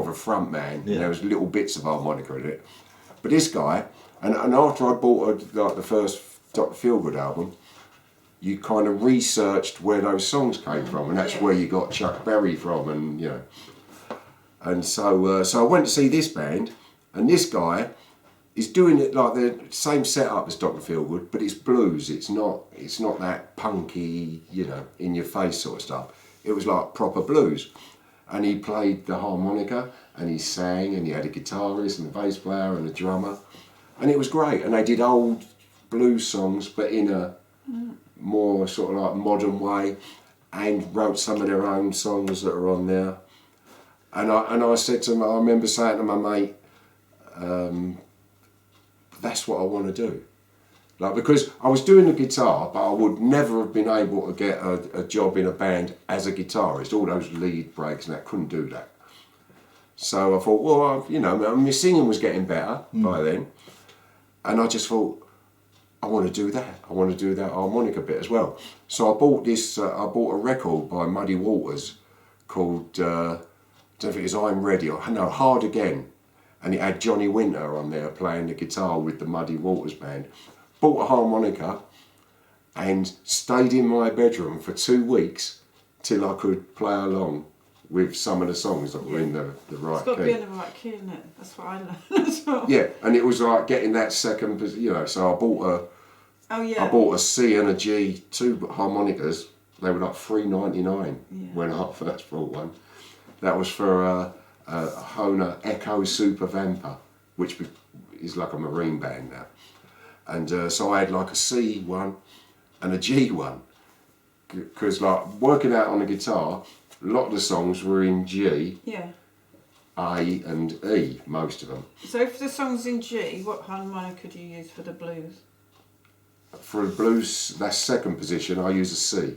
[SPEAKER 3] a front man.
[SPEAKER 1] Yeah.
[SPEAKER 3] There was little bits of harmonica in it. But this guy, and after I bought like the first Dr. Feelgood album, you kind of researched where those songs came from, and that's where you got Chuck Berry from, and you know. And so I went to see this band, and this guy is doing it like the same setup as Dr. Feelgood, but it's blues. It's not that punky, you know, in your face sort of stuff. It was like proper blues, and he played the harmonica, and he sang, and he had a guitarist and a bass player and a drummer, and it was great. And they did old blues songs, but in a more sort of like modern way, and wrote some of their own songs that are on there. And I said to him, I remember saying to my mate, that's what I want to do. Like, because I was doing the guitar, but I would never have been able to get a job in a band as a guitarist. All those lead breaks and that, couldn't do that. So I thought, well, you know, my singing was getting better by then, and I just thought, I want to do that. I want to do that harmonica bit as well. So I bought this. I bought a record by Muddy Waters called I don't know if it was I'm Ready or no, Hard Again, and it had Johnny Winter on there playing the guitar with the Muddy Waters band. Bought a harmonica and stayed in my bedroom for 2 weeks till I could play along with some of the songs that were in the right
[SPEAKER 2] It's got
[SPEAKER 3] key.
[SPEAKER 2] to be in the right key, isn't it? That's what I learned as well.
[SPEAKER 3] Yeah, and it was like getting that second, you know. So I bought a C and a G, 2 harmonicas. They were like $3.99 when I first bought one. That was for a Hohner Echo Super Vamper, which is like a marine band now. And so I had like a C one and a G one, because like working out on the guitar, a lot of the songs were in G,
[SPEAKER 2] Yeah.
[SPEAKER 3] A and E, most of them.
[SPEAKER 2] So if the song's in G, what harmonica do you use for the blues?
[SPEAKER 3] For the blues, that's second position, I use a C.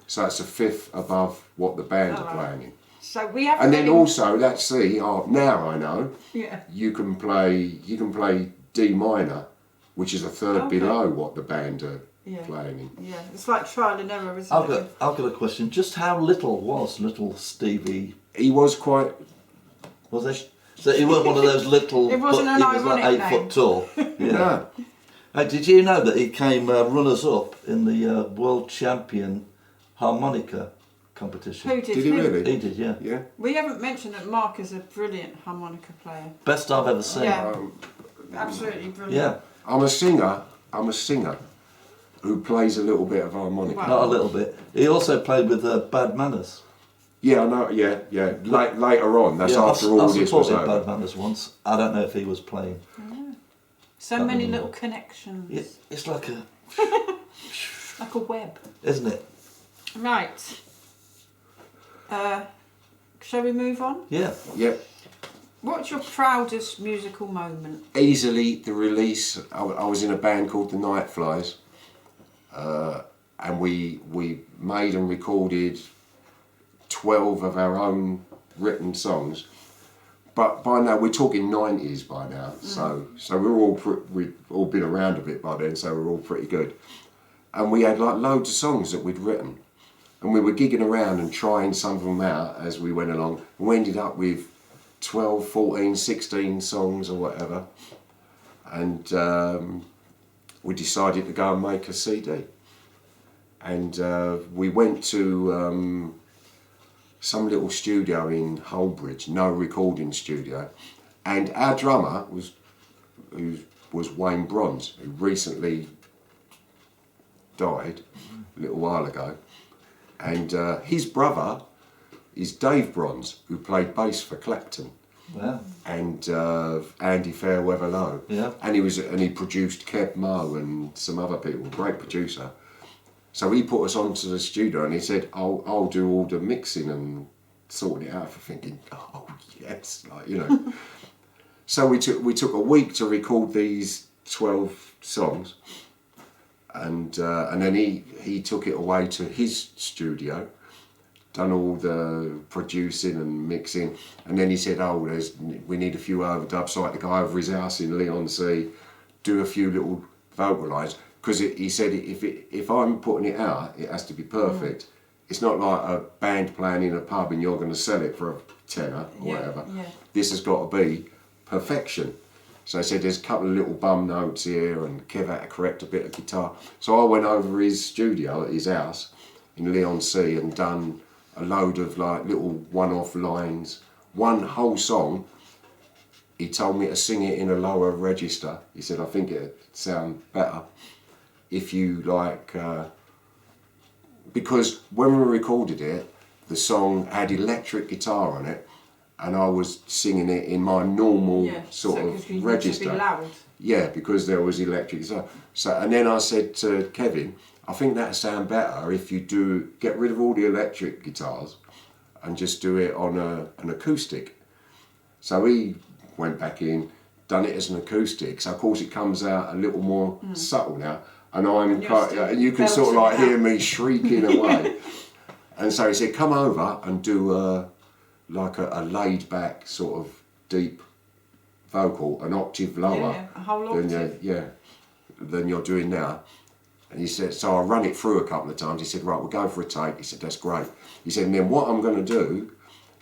[SPEAKER 3] So that's a fifth above what the band are playing in.
[SPEAKER 2] So we have.
[SPEAKER 3] And then also that C, now I know,
[SPEAKER 2] Yeah.
[SPEAKER 3] you can play D minor, which is a third below what the band are playing in.
[SPEAKER 2] Yeah, it's like trial and error, isn't
[SPEAKER 1] I've
[SPEAKER 2] it?
[SPEAKER 1] got a question. Just how little was little Stevie?
[SPEAKER 3] He was quite.
[SPEAKER 1] Was he? So he wasn't one of those little.
[SPEAKER 2] It wasn't
[SPEAKER 1] but
[SPEAKER 2] an
[SPEAKER 1] he was like
[SPEAKER 2] ironic
[SPEAKER 1] 8
[SPEAKER 2] name.
[SPEAKER 1] foot tall. Yeah.
[SPEAKER 3] No.
[SPEAKER 1] Did you know that he came runners up in the world champion harmonica competition?
[SPEAKER 2] Who did?
[SPEAKER 3] Did he really?
[SPEAKER 1] He did, yeah.
[SPEAKER 3] Yeah.
[SPEAKER 2] We haven't mentioned that Mark is a brilliant harmonica player.
[SPEAKER 1] Best I've ever seen.
[SPEAKER 2] Yeah. Absolutely brilliant.
[SPEAKER 1] Yeah.
[SPEAKER 3] I'm a singer who plays a little bit of harmonica.
[SPEAKER 2] Wow.
[SPEAKER 1] Not a little bit. He also played with Bad Manners.
[SPEAKER 3] Yeah, I know. Yeah. Later on, that's after all this was
[SPEAKER 1] supported
[SPEAKER 3] over.
[SPEAKER 1] Bad Manners once. I don't know if he was playing.
[SPEAKER 2] So many little connections.
[SPEAKER 1] It's like a,
[SPEAKER 2] Like a web.
[SPEAKER 1] isn't it?
[SPEAKER 2] Right. Shall we move on?
[SPEAKER 1] Yeah.
[SPEAKER 3] Yeah.
[SPEAKER 2] What's your proudest musical moment?
[SPEAKER 3] Easily the release. I was in a band called the Nightflies, and we made and recorded 12 of our own written songs. But by now we're talking 90s by now, so we'd all been around a bit by then, so we're all pretty good. And we had like loads of songs that we'd written, and we were gigging around and trying some of them out as we went along. And we ended up with 12, 14, 16 songs or whatever, and we decided to go and make a CD. And we went to some little studio in Holbridge, no recording studio, and our drummer was Wayne Bronze, who recently died a little while ago, and his brother is Dave Bronze, who played bass for Clapton.
[SPEAKER 1] Wow.
[SPEAKER 3] And Andy Fairweather Low.
[SPEAKER 1] Yeah.
[SPEAKER 3] And he produced Kev Moe and some other people, great producer. So he put us onto the studio and he said, I'll do all the mixing and sorting it out, for thinking, oh yes, like, you know. So we took a week to record these 12 songs, and then he took it away to his studio, done all the producing and mixing, and then he said, we need a few overdubs, so I had to go over his house in Leigh-on-Sea, do a few little vocal lines, because he said if I'm putting it out, it has to be perfect. It's not like a band playing in a pub and you're going to sell it for a tenner or whatever. Yeah. This has got to be perfection. So he said there's a couple of little bum notes here, and Kev had to correct a bit of guitar. So I went over his studio at his house in Leigh-on-Sea and done a load of like little one-off lines, one whole song. He told me to sing it in a lower register. He said, I think it'd sound better if you like, because when we recorded it, the song had electric guitar on it, and I was singing it in my normal sort of register. To be loud. Yeah, because there was electric guitar. So, and then I said to Kevin, I think that'd sound better if you get rid of all the electric guitars and just do it on an acoustic. So he went back in, done it as an acoustic. So of course it comes out a little more subtle now, and you can sort of like hear me shrieking away. And so he said, come over and do a laid back sort of deep vocal, an octave lower
[SPEAKER 2] a whole octave.
[SPEAKER 3] than you're doing now. And he said, so I run it through a couple of times. He said, right, we'll go for a take. He said, that's great. He said, and then what I'm going to do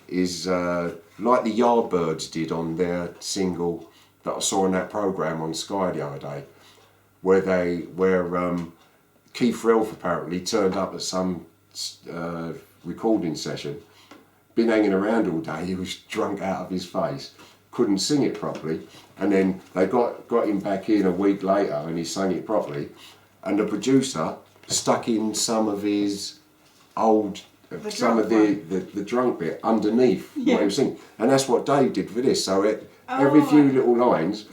[SPEAKER 3] is like the Yardbirds did on their single that I saw in that programme on Sky the other day, where Keith Relf apparently turned up at some recording session, been hanging around all day, he was drunk out of his face, couldn't sing it properly, and then they got him back in a week later and he sang it properly, and the producer stuck in some of his old the drunk bit underneath what he was singing, and that's what Dave did for this. So every few little lines,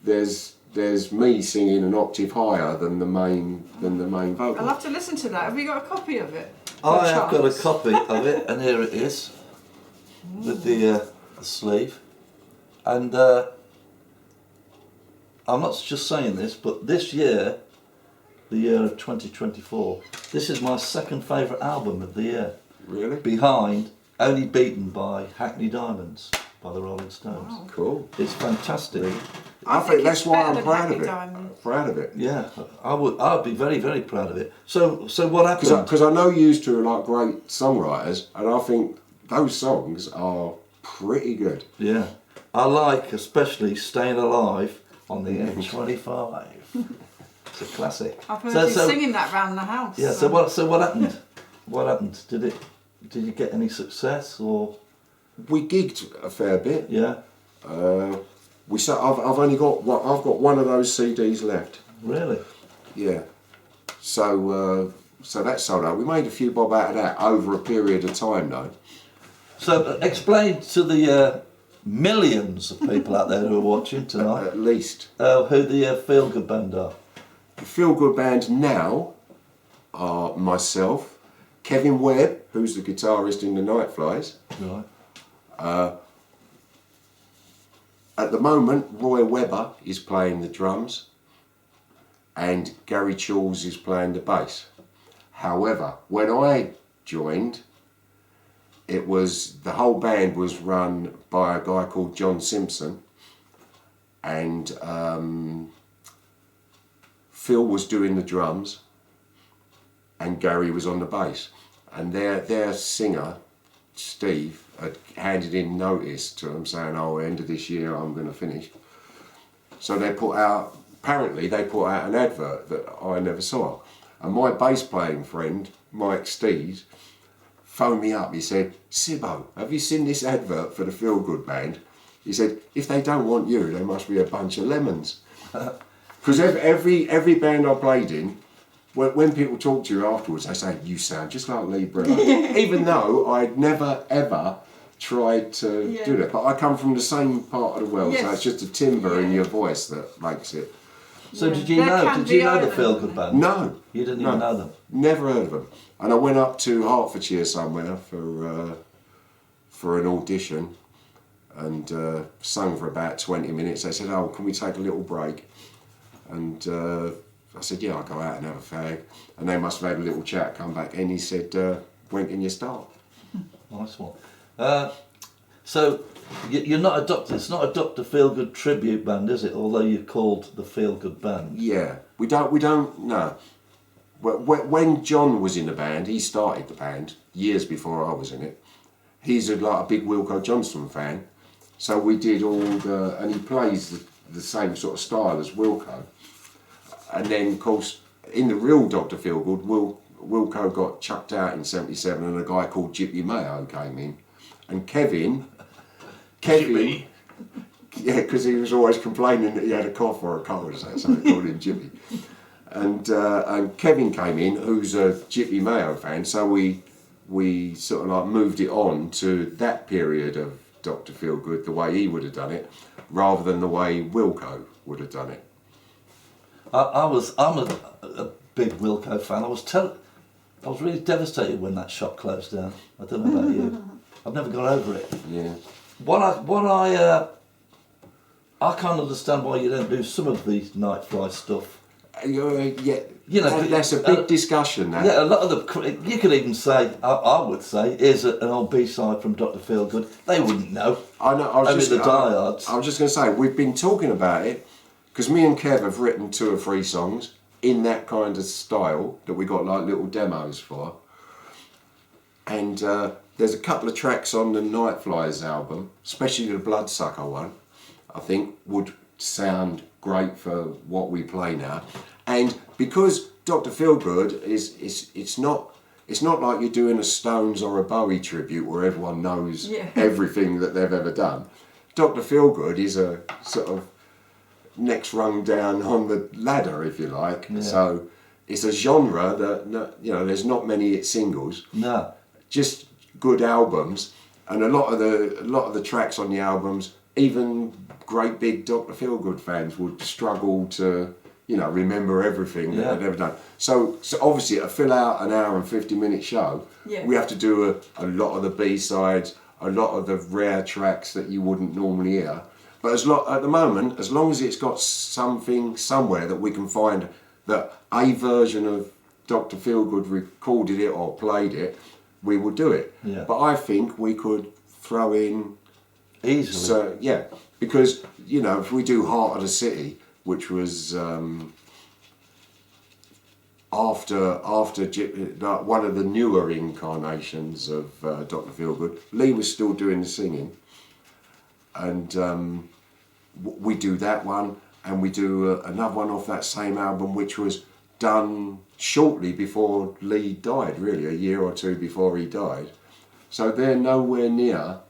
[SPEAKER 3] there's me singing an octave higher than the main vocal.
[SPEAKER 2] I'll have to listen to that. Have you got a copy of it?
[SPEAKER 1] I have got a copy of it, and here it is with the sleeve. And I'm not just saying this, but this year, the year of 2024, this is my second favourite album of the year.
[SPEAKER 3] Really?
[SPEAKER 1] Behind, only beaten by Hackney Diamonds by the Rolling Stones.
[SPEAKER 3] Wow. Cool.
[SPEAKER 1] It's fantastic.
[SPEAKER 3] Really? I think that's why I'm proud of it. Proud of it.
[SPEAKER 1] Yeah, I'd be very, very proud of it. So what happened?
[SPEAKER 3] Because I know you two are like great songwriters, and I think those songs are pretty good.
[SPEAKER 1] Yeah, I like especially Staying Alive on the M25. It's a classic.
[SPEAKER 2] I've heard you singing that round the house.
[SPEAKER 1] Yeah. So what happened? What happened? Did you get any success or?
[SPEAKER 3] We gigged a fair bit.
[SPEAKER 1] Yeah.
[SPEAKER 3] I've only got one of those CDs left.
[SPEAKER 1] Really?
[SPEAKER 3] Yeah. So that's sold out. We made a few bob out of that over a period of time though.
[SPEAKER 1] So explain to the millions of people out there who are watching tonight
[SPEAKER 3] At least.
[SPEAKER 1] who the Feel Good Band are.
[SPEAKER 3] The Feel Good Band now are myself, Kevin Webb, who's the guitarist in the Nightflies.
[SPEAKER 1] Right.
[SPEAKER 3] At the moment, Roy Webber is playing the drums and Gary Choules is playing the bass. However, when I joined, the whole band was run by a guy called John Simpson, and Phil was doing the drums and Gary was on the bass, and their singer Steve had handed in notice to them saying, oh, end of this year I'm going to finish. So apparently they put out an advert that I never saw, and my bass playing friend Mike Steed phoned me up. He said, Sibbo, have you seen this advert for the Feel Good Band? He said, if they don't want you, they must be a bunch of lemons. Because every band I played in, when people talk to you afterwards, they say, you sound just like Lee Briller. Even though I'd never, ever tried to do that. But I come from the same part of the world, so it's just a timbre in your voice that makes it.
[SPEAKER 1] So did you know the Feel Good Band?
[SPEAKER 3] No.
[SPEAKER 1] You didn't even know them?
[SPEAKER 3] Never heard of them. And I went up to Hertfordshire somewhere for an audition and sung for about 20 minutes. They said, oh, can we take a little break? And I said, yeah, I'll go out and have a fag. And they must have had a little chat, come back, and he said, when can you start?
[SPEAKER 1] Nice one. So you're not a Doctor. It's not a Dr. Feelgood tribute band, is it? Although you're called the Feel Good Band.
[SPEAKER 3] Yeah, we don't know. When John was in the band, he started the band years before I was in it. He's like a big Wilko Johnson fan, so we did and he plays the same sort of style as Wilko. And then, of course, in the real Dr. Feelgood, Wilko got chucked out in '77, and a guy called Jippy Mayo came in, and Kevin,
[SPEAKER 1] Jippy?
[SPEAKER 3] yeah, because he was always complaining that he had a cough or a cold, so they called him Jippy. And Kevin came in, who's a Jippy Mayo fan, so we sort of like moved it on to that period of Dr. Feelgood, the way he would have done it, rather than the way Wilko would have done it.
[SPEAKER 1] I'm a big Wilco fan. I was really devastated when that shop closed down. I don't know about you. I've never got over it.
[SPEAKER 3] Yeah.
[SPEAKER 1] I can't understand why you don't do some of the Nightfly stuff.
[SPEAKER 3] Yeah,
[SPEAKER 1] You know,
[SPEAKER 3] that's a big discussion. That.
[SPEAKER 1] Yeah, a lot of the you could even say, I would say, here's an old B-side from Dr. Feelgood. They wouldn't know.
[SPEAKER 3] I know.
[SPEAKER 1] Only the diehards.
[SPEAKER 3] I was just going to say, we've been talking about it because me and Kev have written 2 or 3 songs in that kind of style that we got like little demos for. And there's a couple of tracks on the Nightflies album, especially the Bloodsucker one, I think would sound great for what we play now. And because Dr. Feelgood it's not like you're doing a Stones or a Bowie tribute where everyone knows everything that they've ever done. Dr. Feelgood is a sort of next rung down on the ladder, if you like. Yeah. So it's a genre that, you know, there's not many hit singles.
[SPEAKER 1] No.
[SPEAKER 3] Just good albums, and a lot of the tracks on the albums, even great big Dr. Feelgood fans would struggle to, you know, remember everything that they've ever done. So obviously to fill out an hour and 50-minute show, we have to do a lot of the B-sides, a lot of the rare tracks that you wouldn't normally hear. But at the moment, as long as it's got something somewhere that we can find that a version of Dr. Feelgood recorded it or played it, we will do it. Yeah. But I think we could throw in
[SPEAKER 1] easily.
[SPEAKER 3] So yeah, because you know, if we do Heart of the City, which was after one of the newer incarnations of Dr. Feelgood, Lee was still doing the singing, and we do that one, and we do another one off that same album, which was done shortly before Lee died, really, a year or 2 before he died. So they're nowhere near.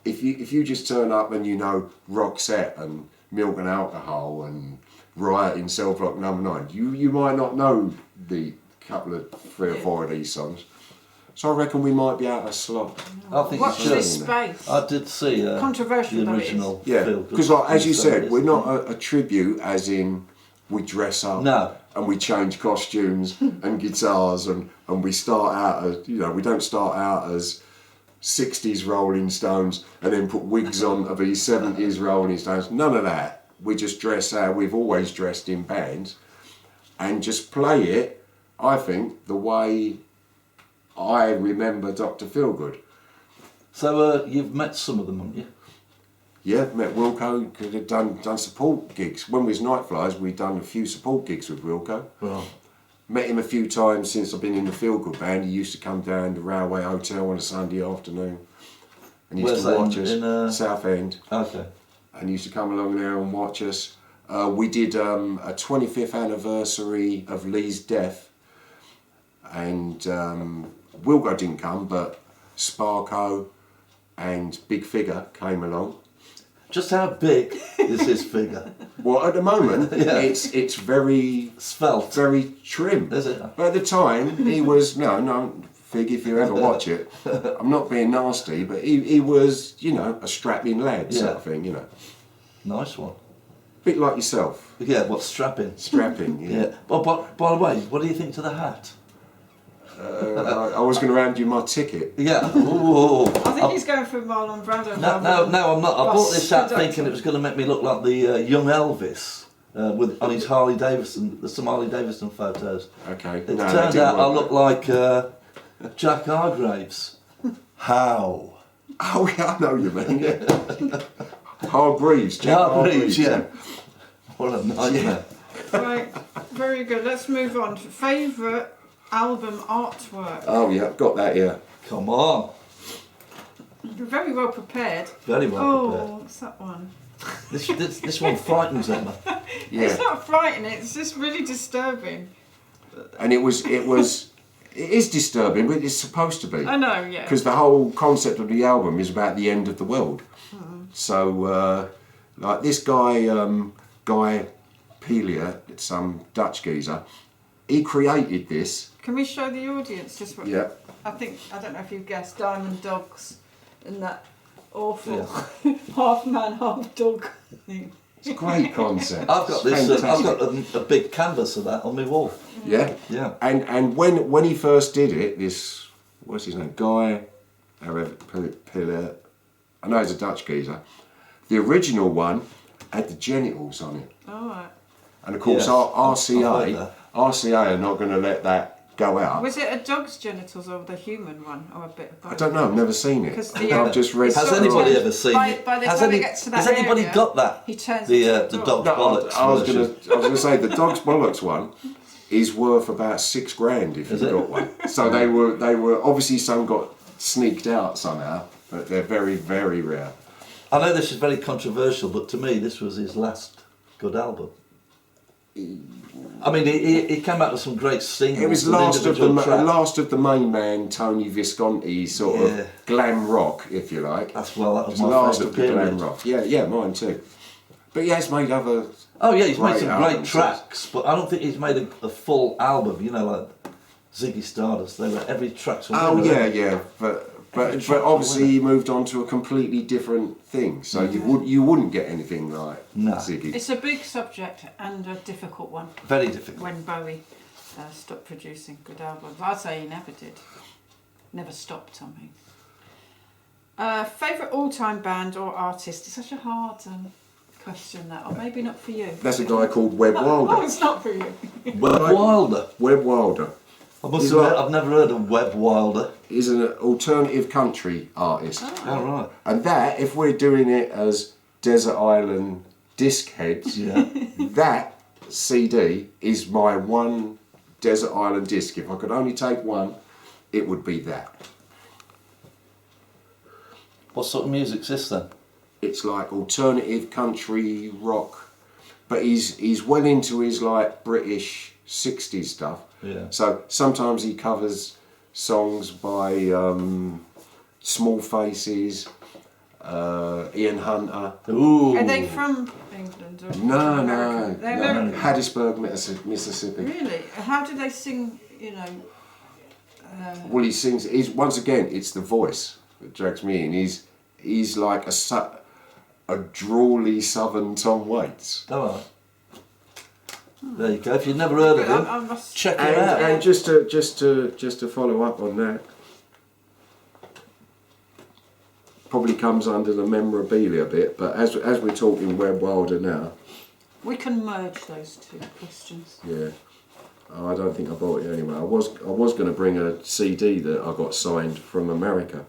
[SPEAKER 3] If you just turn up and you know Roxette and Milk and Alcohol and Riot in Cell Block Number 9, you might not know the couple of 3 or 4 of these songs. So I reckon we might be out of slot.
[SPEAKER 1] I think
[SPEAKER 2] Watch
[SPEAKER 1] you should.
[SPEAKER 2] this space.
[SPEAKER 1] I did see
[SPEAKER 2] Controversial
[SPEAKER 1] the
[SPEAKER 2] though it is.
[SPEAKER 1] original.
[SPEAKER 3] Yeah,
[SPEAKER 1] Feel Good
[SPEAKER 3] because like as you
[SPEAKER 1] episode,
[SPEAKER 3] said, we're
[SPEAKER 1] isn't
[SPEAKER 3] not a tribute as in we dress up
[SPEAKER 1] No.
[SPEAKER 3] and we change costumes and guitars and we start out as, you know, we don't start out as 60s Rolling Stones and then put wigs on to be 70s Rolling Stones. None of that. We just dress how we've always dressed in bands and just play it, I think, the way I remember Dr. Feelgood.
[SPEAKER 1] So you've met some of them, haven't you?
[SPEAKER 3] Yeah, met Wilco, could have done support gigs. When we was Night Flyers, we'd done a few support gigs with Wilco.
[SPEAKER 1] Right.
[SPEAKER 3] Met him a few times since I've been in the FEELGOOD Band. He used to come down to Railway Hotel on a Sunday afternoon. And he used
[SPEAKER 1] Where's
[SPEAKER 3] to watch
[SPEAKER 1] that,
[SPEAKER 3] us,
[SPEAKER 1] in
[SPEAKER 3] Southend.
[SPEAKER 1] Okay.
[SPEAKER 3] And he used to come along there and watch us. We did a 25th anniversary of Lee's death. And Wilco didn't come, but Sparko and Big Figure came along.
[SPEAKER 1] Just how big is his figure?
[SPEAKER 3] Well, at the moment,
[SPEAKER 1] Yeah.
[SPEAKER 3] it's very
[SPEAKER 1] Svelte.
[SPEAKER 3] very trim.
[SPEAKER 1] Is it?
[SPEAKER 3] But at the time, he was no, Fig. If you ever watch it, I'm not being nasty, but he was, you know, a strapping lad sort
[SPEAKER 1] Yeah.
[SPEAKER 3] of thing, you know,
[SPEAKER 1] Nice one.
[SPEAKER 3] bit like yourself,
[SPEAKER 1] Yeah, what, strapping?
[SPEAKER 3] strapping. Yeah.
[SPEAKER 1] Yeah. Well, by the way, what do you think to the hat?
[SPEAKER 3] I was going to hand you my ticket.
[SPEAKER 1] Yeah. Ooh.
[SPEAKER 2] I think he's going for Marlon Brando.
[SPEAKER 1] No, I'm not. I bought this hat
[SPEAKER 2] Bus
[SPEAKER 1] thinking it was going to make me look like the young Elvis on his Harley Davidson. There's some Harley Davidson photos.
[SPEAKER 3] Okay.
[SPEAKER 1] It
[SPEAKER 3] No, that
[SPEAKER 1] turned
[SPEAKER 3] didn't
[SPEAKER 1] out I
[SPEAKER 3] work.
[SPEAKER 1] look like Jack Hargraves. How?
[SPEAKER 3] Oh yeah, I know you mean. Yeah. Hargreaves. Jack
[SPEAKER 1] Hargreaves, yeah. What a nightmare.
[SPEAKER 2] Right, very good. Let's move on. Favourite album artwork.
[SPEAKER 3] Oh yeah, got that. Yeah.
[SPEAKER 1] Come on.
[SPEAKER 2] You're very well prepared.
[SPEAKER 1] Very well
[SPEAKER 2] Oh,
[SPEAKER 1] prepared.
[SPEAKER 2] what's that one?
[SPEAKER 1] This one frightens Emma.
[SPEAKER 3] Yeah.
[SPEAKER 2] It's not frightening, it's just really disturbing.
[SPEAKER 3] And it is disturbing, but it's supposed to be.
[SPEAKER 2] I know, yeah.
[SPEAKER 3] Because the whole concept of the album is about the end of the world. So, like this guy, Guy Pelia, some Dutch geezer, he created this.
[SPEAKER 2] Can we show the audience just what?
[SPEAKER 3] Yeah.
[SPEAKER 2] I don't know if you've guessed, Diamond Dogs in that awful
[SPEAKER 1] Yeah.
[SPEAKER 2] half man, half dog thing.
[SPEAKER 3] It's a great concept.
[SPEAKER 1] I've got this. I've
[SPEAKER 3] Fantastic.
[SPEAKER 1] got a big canvas of that on my wall.
[SPEAKER 3] Yeah.
[SPEAKER 1] Yeah.
[SPEAKER 3] And when he first did it, this, what's his name? Guy Pelia, I know he's a Dutch geezer. The original one had the genitals on it.
[SPEAKER 2] Alright.
[SPEAKER 3] And of course,
[SPEAKER 1] Yes,
[SPEAKER 3] our
[SPEAKER 1] I've heard that.
[SPEAKER 3] RCA are not going to let that go out.
[SPEAKER 2] Was it a dog's genitals or the human one? Or a bit of both?
[SPEAKER 3] I don't know, I've never seen it.
[SPEAKER 2] Because the,
[SPEAKER 3] I've just read.
[SPEAKER 1] Has
[SPEAKER 2] Sort of
[SPEAKER 1] anybody
[SPEAKER 2] turns-
[SPEAKER 1] ever seen
[SPEAKER 2] by-
[SPEAKER 1] it?
[SPEAKER 2] by the
[SPEAKER 1] has
[SPEAKER 2] time it gets to that
[SPEAKER 1] has anybody
[SPEAKER 2] area,
[SPEAKER 1] got that?
[SPEAKER 2] he turns
[SPEAKER 1] the
[SPEAKER 2] into a
[SPEAKER 1] the
[SPEAKER 2] dog.
[SPEAKER 1] dog's bollocks.
[SPEAKER 3] I was
[SPEAKER 1] version?
[SPEAKER 3] gonna say the dog's bollocks one is worth about $6,000 if
[SPEAKER 1] Is
[SPEAKER 3] you've
[SPEAKER 1] it?
[SPEAKER 3] got one. So they were obviously some got sneaked out somehow, but they're very, very rare.
[SPEAKER 1] I know this is very controversial, but to me, this was his last good album. I mean, he came out with some great singles.
[SPEAKER 3] It was
[SPEAKER 1] and individual tracks.
[SPEAKER 3] last of the main man, Tony Visconti, sort
[SPEAKER 1] Yeah.
[SPEAKER 3] of glam rock, if you like.
[SPEAKER 1] That was
[SPEAKER 3] It's
[SPEAKER 1] my
[SPEAKER 3] last
[SPEAKER 1] favourite
[SPEAKER 3] of the
[SPEAKER 1] period.
[SPEAKER 3] glam rock. Yeah, mine too. But he has made other.
[SPEAKER 1] Oh yeah, he's made
[SPEAKER 3] Great
[SPEAKER 1] some great
[SPEAKER 3] albums,
[SPEAKER 1] tracks, but I don't think he's made a full album. You know, like Ziggy Stardust. They were every track's a
[SPEAKER 3] Oh
[SPEAKER 1] winner.
[SPEAKER 3] yeah, but
[SPEAKER 1] Every track's a
[SPEAKER 3] obviously
[SPEAKER 1] winner.
[SPEAKER 3] he moved on to a completely different thing. So you wouldn't get anything like
[SPEAKER 1] No.
[SPEAKER 3] Ziggy.
[SPEAKER 2] It's a big subject and a difficult one.
[SPEAKER 1] Very difficult.
[SPEAKER 2] When Bowie stopped producing good albums. I'd say he never did. Never stopped, I mean. Favourite all-time band or artist? It's such a hard question, that. Or maybe not for you.
[SPEAKER 3] That's a guy called Webb
[SPEAKER 2] Oh,
[SPEAKER 3] Wilder.
[SPEAKER 2] it's not for you.
[SPEAKER 1] Webb Wilder.
[SPEAKER 3] Webb Wilder.
[SPEAKER 1] I must
[SPEAKER 3] He's
[SPEAKER 1] admit,
[SPEAKER 3] like-
[SPEAKER 1] I've never heard of Webb Wilder.
[SPEAKER 3] He's an alternative country artist.
[SPEAKER 1] All right.
[SPEAKER 3] And that, if we're doing it as Desert Island Discheads,
[SPEAKER 1] Yeah.
[SPEAKER 3] that CD is my one Desert Island disc. If I could only take one, it would be that.
[SPEAKER 1] What sort of music's this then?
[SPEAKER 3] It's like alternative country rock, but he's well into his like British 60s stuff.
[SPEAKER 1] Yeah.
[SPEAKER 3] So sometimes he covers songs by Small Faces, Ian Hunter.
[SPEAKER 1] Ooh.
[SPEAKER 2] Are they from England? Or
[SPEAKER 3] No,
[SPEAKER 2] America? They're American.
[SPEAKER 3] Hattiesburg, Mississippi.
[SPEAKER 2] Really? How do they sing,
[SPEAKER 3] Well, he sings. Once again, it's the voice that drags me in. He's like a drawly southern Tom Waits.
[SPEAKER 1] All right. There you go. If you've never heard of him,
[SPEAKER 2] I must
[SPEAKER 1] check him out.
[SPEAKER 3] And just to follow up on that, probably comes under the memorabilia bit. But as we're talking Webb Wilder now,
[SPEAKER 2] We can merge those two questions.
[SPEAKER 3] yeah. Oh, I don't think I bought it anyway. I was going to bring a CD that I got signed from America,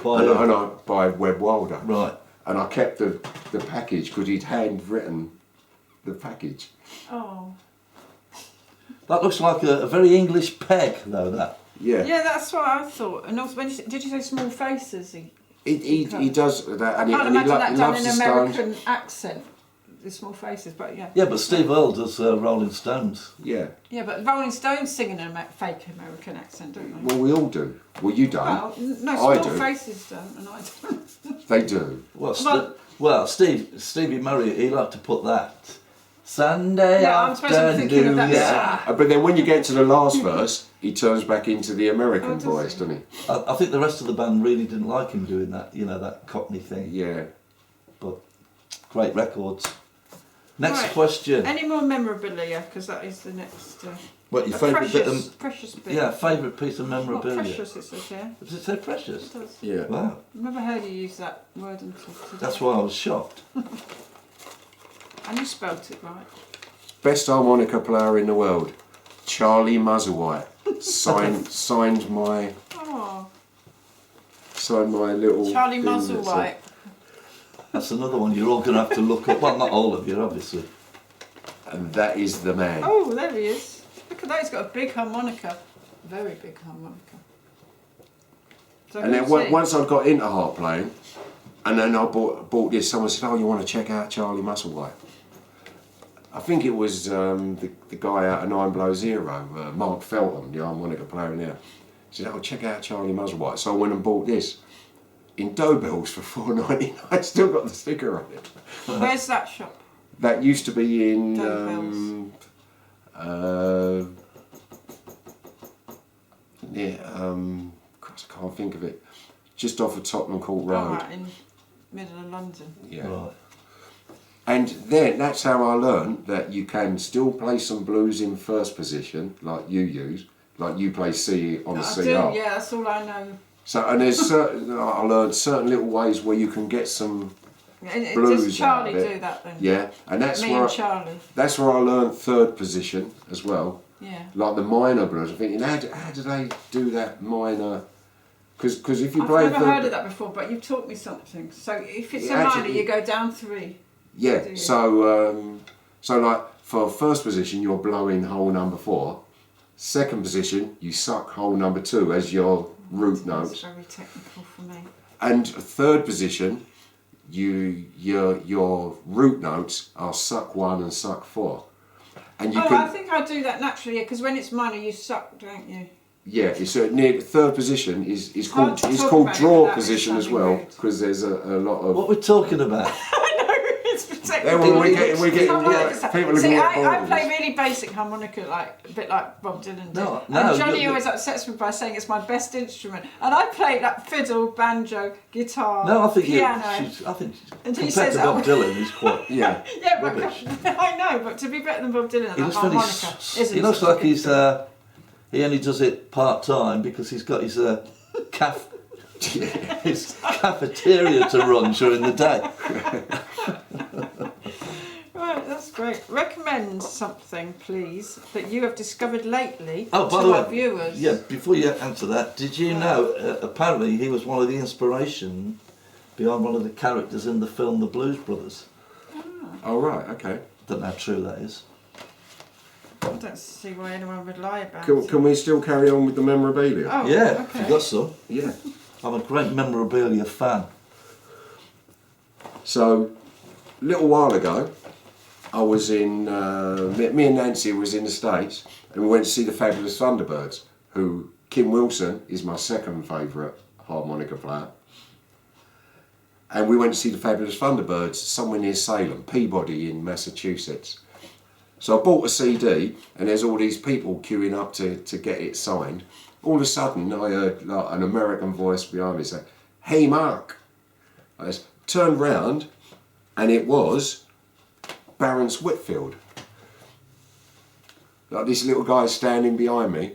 [SPEAKER 3] by Webb Wilder.
[SPEAKER 1] Right.
[SPEAKER 3] And I kept the package because he'd handwritten the package.
[SPEAKER 2] Oh.
[SPEAKER 1] That looks like a very English peg, though. That.
[SPEAKER 3] Yeah.
[SPEAKER 2] Yeah, that's what I thought. And also, did you say Small Faces?
[SPEAKER 3] He does that, and
[SPEAKER 2] I can't
[SPEAKER 3] he
[SPEAKER 2] imagine that done
[SPEAKER 3] loves
[SPEAKER 2] in
[SPEAKER 3] the
[SPEAKER 2] an
[SPEAKER 3] Stones.
[SPEAKER 2] American accent. The Small Faces, but yeah.
[SPEAKER 1] Yeah, but Steve Earle does Rolling Stones.
[SPEAKER 3] Yeah.
[SPEAKER 2] Yeah, but Rolling Stones sing in a fake American accent, don't they?
[SPEAKER 3] Well, we all do. Well, you don't.
[SPEAKER 2] Well, no,
[SPEAKER 3] I
[SPEAKER 2] Small
[SPEAKER 3] do.
[SPEAKER 2] Faces don't, and I don't.
[SPEAKER 3] They do.
[SPEAKER 1] Well, Stevie Murray, he liked to put that Sunday
[SPEAKER 2] Yeah, I'm supposed to be thinking of that
[SPEAKER 1] afternoon.
[SPEAKER 2] song.
[SPEAKER 3] But then when you get to the last verse, he turns back into the American
[SPEAKER 2] does
[SPEAKER 3] voice,
[SPEAKER 2] he?
[SPEAKER 3] doesn't he?
[SPEAKER 1] I think the rest of the band really didn't like him doing that, that Cockney thing.
[SPEAKER 3] Yeah.
[SPEAKER 1] But great records. Next
[SPEAKER 2] Right.
[SPEAKER 1] question.
[SPEAKER 2] Any more memorabilia? Because that is the next.
[SPEAKER 1] What your
[SPEAKER 2] a
[SPEAKER 1] favourite
[SPEAKER 2] precious,
[SPEAKER 1] bit?
[SPEAKER 2] precious bit.
[SPEAKER 1] Yeah, favourite piece of
[SPEAKER 2] What
[SPEAKER 1] memorabilia.
[SPEAKER 2] precious it says here.
[SPEAKER 1] Does it say precious?
[SPEAKER 2] It does.
[SPEAKER 3] Yeah.
[SPEAKER 1] Wow,
[SPEAKER 2] I've never heard you use that word until today.
[SPEAKER 1] that's why I was shocked.
[SPEAKER 2] And you spelt it right.
[SPEAKER 3] Best harmonica player in the world, Charlie Musselwhite. Signed my
[SPEAKER 2] Oh,
[SPEAKER 3] little
[SPEAKER 2] Charlie
[SPEAKER 3] thing that said-
[SPEAKER 2] Musselwhite.
[SPEAKER 1] That's another one you're all going to have to look up. Well, not all of you, obviously.
[SPEAKER 3] And that is the man.
[SPEAKER 2] Oh, there he is. Look at that, he's got a big harmonica. Very big harmonica. So
[SPEAKER 3] And then
[SPEAKER 2] who's he?
[SPEAKER 3] once I got into harp playing, and then I bought this, someone said, "Oh, you want to check out Charlie Musselwhite?" I think it was the guy out of Nine Below Zero, Mark Feltham, the harmonica player in there. He said, "Oh, check out Charlie Musselwhite." So I went and bought this in Dobell's for $4.99. I still got the sticker on it.
[SPEAKER 2] Where's that shop?
[SPEAKER 3] That used to be in. Christ, I can't think of it. Just off of Tottenham Court Road.
[SPEAKER 2] Oh, right, in middle of London.
[SPEAKER 3] Yeah.
[SPEAKER 1] Right.
[SPEAKER 3] And then that's how I learned that you can still play some blues in first position, like you use, like you play C on the
[SPEAKER 2] I
[SPEAKER 3] C
[SPEAKER 2] do,
[SPEAKER 3] harp.
[SPEAKER 2] yeah, that's all I know.
[SPEAKER 3] So, and there's certain, I learned certain little ways where you can get some
[SPEAKER 2] And
[SPEAKER 3] blues
[SPEAKER 2] does Charlie
[SPEAKER 3] out of it.
[SPEAKER 2] do that then?
[SPEAKER 3] Yeah, and that's
[SPEAKER 2] Me
[SPEAKER 3] where
[SPEAKER 2] and Charlie.
[SPEAKER 3] that's where I learned third position as well.
[SPEAKER 2] Yeah.
[SPEAKER 3] Like the minor blues. I'm thinking, how do they do that minor? Because if you
[SPEAKER 2] I've
[SPEAKER 3] play
[SPEAKER 2] never
[SPEAKER 3] third,
[SPEAKER 2] heard of that before, but you've taught me something. So if it's
[SPEAKER 3] Yeah,
[SPEAKER 2] a minor,
[SPEAKER 3] actually-
[SPEAKER 2] you go down 3.
[SPEAKER 3] yeah.
[SPEAKER 2] Do you?
[SPEAKER 3] So like for first position, you're blowing hole number 4. Second position, you suck hole number 2 as your root
[SPEAKER 2] That's
[SPEAKER 3] notes.
[SPEAKER 2] very technical for me.
[SPEAKER 3] And third position, your root notes are suck 1 and suck 4. And you
[SPEAKER 2] I
[SPEAKER 3] can
[SPEAKER 2] think I do that naturally, because when it's minor, you suck, don't you?
[SPEAKER 3] yeah. It's near third position is
[SPEAKER 2] Hard
[SPEAKER 3] called
[SPEAKER 2] to
[SPEAKER 3] it's
[SPEAKER 2] talk
[SPEAKER 3] called
[SPEAKER 2] about it
[SPEAKER 3] draw
[SPEAKER 2] without
[SPEAKER 3] position as
[SPEAKER 2] sounding
[SPEAKER 3] well
[SPEAKER 2] rude.
[SPEAKER 3] because there's a lot of.
[SPEAKER 1] What we're talking about?
[SPEAKER 2] It's
[SPEAKER 3] Yeah,
[SPEAKER 2] technical.
[SPEAKER 3] well, we're getting
[SPEAKER 2] Harmonica.
[SPEAKER 3] people are
[SPEAKER 2] See,
[SPEAKER 3] getting
[SPEAKER 2] I
[SPEAKER 3] bored.
[SPEAKER 2] play really basic harmonica, like a bit like Bob Dylan did.
[SPEAKER 1] No,
[SPEAKER 2] and Johnny
[SPEAKER 1] you-
[SPEAKER 2] always upsets me by saying it's my best instrument, and I play like fiddle, banjo, guitar,
[SPEAKER 1] No, I think
[SPEAKER 2] piano.
[SPEAKER 1] I think
[SPEAKER 2] And he
[SPEAKER 1] compared
[SPEAKER 2] says,
[SPEAKER 1] to Bob
[SPEAKER 2] oh.
[SPEAKER 1] Dylan, he's quite.
[SPEAKER 3] Yeah.
[SPEAKER 2] Yeah, but
[SPEAKER 1] Rubbish.
[SPEAKER 2] I know, but to be better than Bob Dylan at
[SPEAKER 1] He
[SPEAKER 2] the
[SPEAKER 1] looks very.
[SPEAKER 2] harmonica isn't.
[SPEAKER 1] He looks
[SPEAKER 2] such a
[SPEAKER 1] like
[SPEAKER 2] good
[SPEAKER 1] he's.
[SPEAKER 2] thing.
[SPEAKER 1] He only does it part time because he's got his his cafeteria to run during the day.
[SPEAKER 2] Right, that's great. Recommend something, please, that you have discovered lately
[SPEAKER 1] Oh, by
[SPEAKER 2] to
[SPEAKER 1] the
[SPEAKER 2] our
[SPEAKER 1] way,
[SPEAKER 2] viewers.
[SPEAKER 1] yeah. Before you answer that, did you know? Apparently, he was one of the inspiration behind one of the characters in the film The Blues Brothers.
[SPEAKER 3] Oh right. Okay.
[SPEAKER 1] Don't know how true that is.
[SPEAKER 2] I don't see why anyone would lie about
[SPEAKER 3] Can,
[SPEAKER 2] it.
[SPEAKER 3] can we still carry on with the memorabilia?
[SPEAKER 2] Oh,
[SPEAKER 1] Yeah,
[SPEAKER 2] okay.
[SPEAKER 1] you got some.
[SPEAKER 3] Yeah.
[SPEAKER 1] I'm a great memorabilia fan.
[SPEAKER 3] So, a little while ago, I was in. Me and Nancy was in the States, and we went to see the Fabulous Thunderbirds. Who Kim Wilson is my second favourite harmonica player. And we went to see the Fabulous Thunderbirds somewhere near Salem, Peabody in Massachusetts. So I bought a CD, and there's all these people queuing up to get it signed. all of a sudden I heard like an American voice behind me say, "Hey Mark." I just turned round and it was Barron's Whitfield. Like this little guy standing behind me,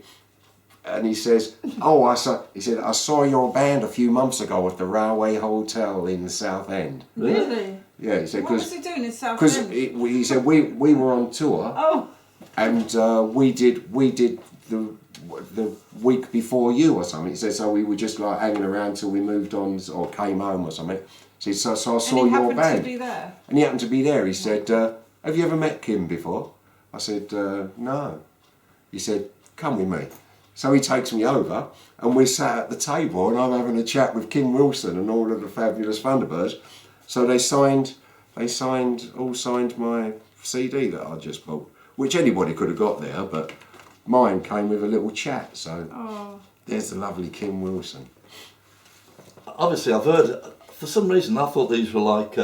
[SPEAKER 3] and he says, "Oh, he said, I saw your band a few months ago at the Railway Hotel in Southend."
[SPEAKER 2] Really?
[SPEAKER 3] Yeah, he said,
[SPEAKER 2] What was he doing in South
[SPEAKER 3] because
[SPEAKER 2] End?
[SPEAKER 3] he said we were on tour,
[SPEAKER 2] Oh,
[SPEAKER 3] and we did the week before you or something. He said, so we were just like hanging around till we moved on or came home or something. So I saw
[SPEAKER 2] and he
[SPEAKER 3] your
[SPEAKER 2] happened
[SPEAKER 3] band,
[SPEAKER 2] to be there.
[SPEAKER 3] and he happened to be there. He said, "Have you ever met Kim before?" I said, "No." He said, "Come with me." So he takes me over, and we sat at the table, and I'm having a chat with Kim Wilson and all of the fabulous Thunderbirds. So they all signed my CD that I just bought, which anybody could have got there, but mine came with a little chat. So there's the lovely Kim Wilson.
[SPEAKER 1] Obviously, I've heard. For some reason, I thought these were like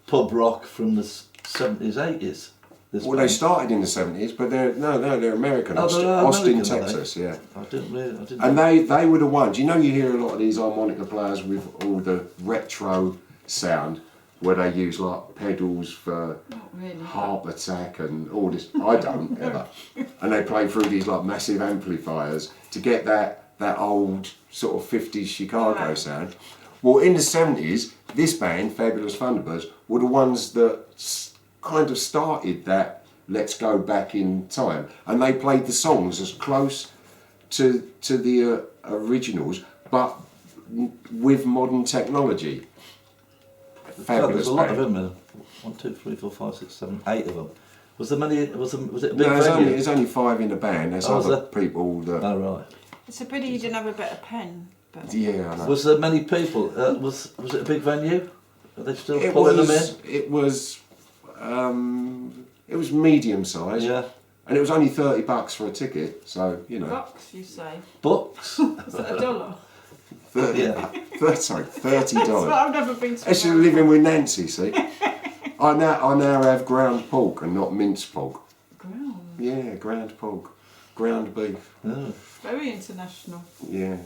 [SPEAKER 1] pub rock from the 70s, 80s.
[SPEAKER 3] Well, they started in the 70s, but they're American.
[SPEAKER 1] Oh, they're
[SPEAKER 3] Austin,
[SPEAKER 1] American, are they?
[SPEAKER 3] Texas, yeah.
[SPEAKER 1] I didn't.
[SPEAKER 3] And they were the ones. You know, you hear a lot of these harmonica players with all the retro sound, where they use like pedals for harp attack and all this. I don't ever. And they play through these like massive amplifiers to get that old sort of 50s Chicago sound. Well, in the 70s, this band, Fabulous Thunderbirds, were the ones that kind of started that "Let's Go Back in Time," and they played the songs as close to the originals, but with modern technology. Fabulous.
[SPEAKER 1] There's a lot
[SPEAKER 3] band.
[SPEAKER 1] of them. 1, 2, 3, 4, 5, 6, 7, 8 of them. Was there many? Was it a big
[SPEAKER 3] No,
[SPEAKER 1] venue?
[SPEAKER 3] there's only 5 in the band. There's
[SPEAKER 1] Oh, is
[SPEAKER 3] other
[SPEAKER 1] there?
[SPEAKER 3] people that.
[SPEAKER 1] Oh right.
[SPEAKER 2] It's a pity you didn't have a better pen. But
[SPEAKER 3] Yeah, I know.
[SPEAKER 1] Was there many people? Was it a big venue? Are they still
[SPEAKER 3] It
[SPEAKER 1] pulling them
[SPEAKER 3] was.
[SPEAKER 1] in?
[SPEAKER 3] It was medium size.
[SPEAKER 1] Yeah.
[SPEAKER 3] And it was only $30 for a ticket, so you know.
[SPEAKER 2] bucks, you say?
[SPEAKER 1] Books.
[SPEAKER 2] Is that $1?
[SPEAKER 3] 30,
[SPEAKER 1] Yeah.
[SPEAKER 3] sorry, $30.
[SPEAKER 2] That's what I've never been to.
[SPEAKER 3] Actually, living with Nancy, see. I now have ground pork and not minced pork.
[SPEAKER 2] Ground.
[SPEAKER 3] Yeah, ground pork, ground beef.
[SPEAKER 1] Oh.
[SPEAKER 2] Very international.
[SPEAKER 3] Yeah.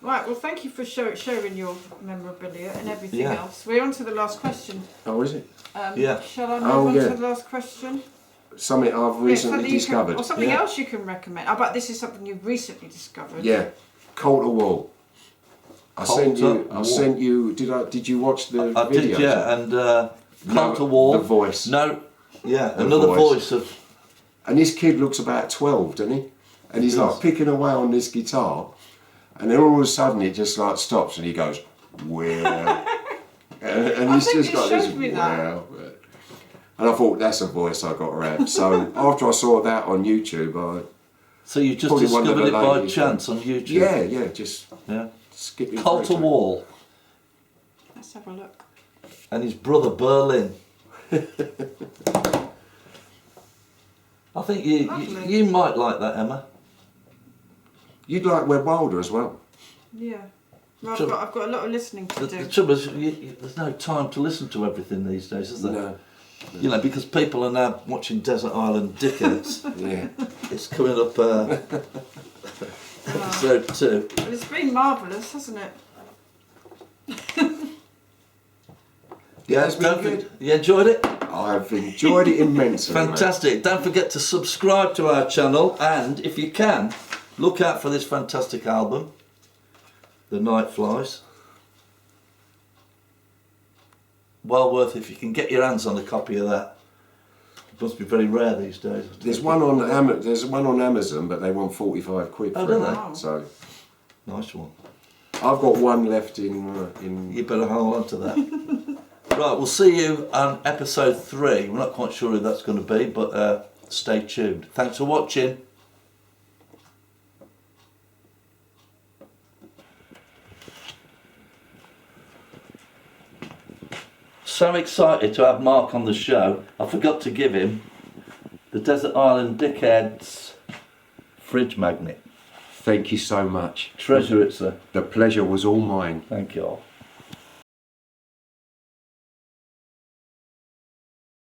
[SPEAKER 2] Right, well, thank you for sharing your memorabilia and everything
[SPEAKER 1] Yeah.
[SPEAKER 2] else. We're on to the last question.
[SPEAKER 3] Oh, is it?
[SPEAKER 1] Yeah.
[SPEAKER 2] Shall I move
[SPEAKER 3] Oh,
[SPEAKER 2] on
[SPEAKER 3] yeah.
[SPEAKER 2] to the last question?
[SPEAKER 3] Something I've
[SPEAKER 2] Yeah,
[SPEAKER 3] recently
[SPEAKER 2] something you can-
[SPEAKER 3] discovered.
[SPEAKER 2] or something
[SPEAKER 1] Yeah.
[SPEAKER 2] else you can recommend. I bet this is something you've recently discovered.
[SPEAKER 3] Yeah, Coulter Wall. I sent
[SPEAKER 1] Coulter
[SPEAKER 3] you. Did you watch the
[SPEAKER 1] I
[SPEAKER 3] video?
[SPEAKER 1] did, yeah. And Coulter Wall.
[SPEAKER 3] The voice.
[SPEAKER 1] No. Yeah.
[SPEAKER 3] The
[SPEAKER 1] Another
[SPEAKER 3] voice.
[SPEAKER 1] voice of.
[SPEAKER 3] And this kid looks about 12, doesn't he? And he's
[SPEAKER 1] He
[SPEAKER 3] like
[SPEAKER 1] does.
[SPEAKER 3] picking away on this guitar, and then all of a sudden it just like stops, and he goes, "Well," and
[SPEAKER 2] I
[SPEAKER 3] he's
[SPEAKER 2] think
[SPEAKER 3] just
[SPEAKER 2] you
[SPEAKER 3] got this.
[SPEAKER 2] showed me that.
[SPEAKER 3] "Well," and I thought that's a voice I got to have. So after I saw that on YouTube,
[SPEAKER 1] So you just
[SPEAKER 3] Probably one of
[SPEAKER 1] discovered
[SPEAKER 3] the
[SPEAKER 1] it by
[SPEAKER 3] ladies,
[SPEAKER 1] chance on YouTube.
[SPEAKER 3] yeah, just
[SPEAKER 1] Yeah.
[SPEAKER 3] skipping.
[SPEAKER 1] Coulter
[SPEAKER 3] through to it.
[SPEAKER 1] Wall
[SPEAKER 2] Let's have a look.
[SPEAKER 1] and his brother Berlin. I think
[SPEAKER 2] Lovely.
[SPEAKER 1] you might like that, Emma.
[SPEAKER 3] You'd like Webb Wilder as well.
[SPEAKER 2] Yeah. Well,
[SPEAKER 1] So-
[SPEAKER 2] I've got a lot of listening to
[SPEAKER 1] The
[SPEAKER 2] do.
[SPEAKER 1] trouble is, there's no time to listen to everything these days, is there?
[SPEAKER 3] No.
[SPEAKER 1] You know, because people are now watching Desert Island Dickheads.
[SPEAKER 3] Yeah.
[SPEAKER 1] It's coming up episode 2.
[SPEAKER 2] Well, it's been marvellous, hasn't it?
[SPEAKER 1] Yeah,
[SPEAKER 3] it's been good.
[SPEAKER 1] You enjoyed it?
[SPEAKER 3] I've enjoyed it immensely. mate.
[SPEAKER 1] Fantastic. Don't forget to subscribe to our channel, and if you can, look out for this fantastic album, The Night Flies. Well worth if you can get your hands on a copy of that. It must be very rare these days.
[SPEAKER 3] There's one on Amazon, but they want 45 quid
[SPEAKER 1] Oh,
[SPEAKER 3] for
[SPEAKER 1] do
[SPEAKER 3] it.
[SPEAKER 1] they?
[SPEAKER 2] Wow.
[SPEAKER 3] So
[SPEAKER 1] Nice one.
[SPEAKER 3] I've got one left in.
[SPEAKER 1] You better hold on to that. Right, we'll see you on episode 3. We're not quite sure who that's going to be, but stay tuned. Thanks for watching. So excited to have Mark on the show. I forgot to give him the Desert Island Dickheads fridge magnet.
[SPEAKER 3] Thank you so much.
[SPEAKER 1] Treasure it, sir.
[SPEAKER 3] The pleasure was all mine.
[SPEAKER 1] Thank you all.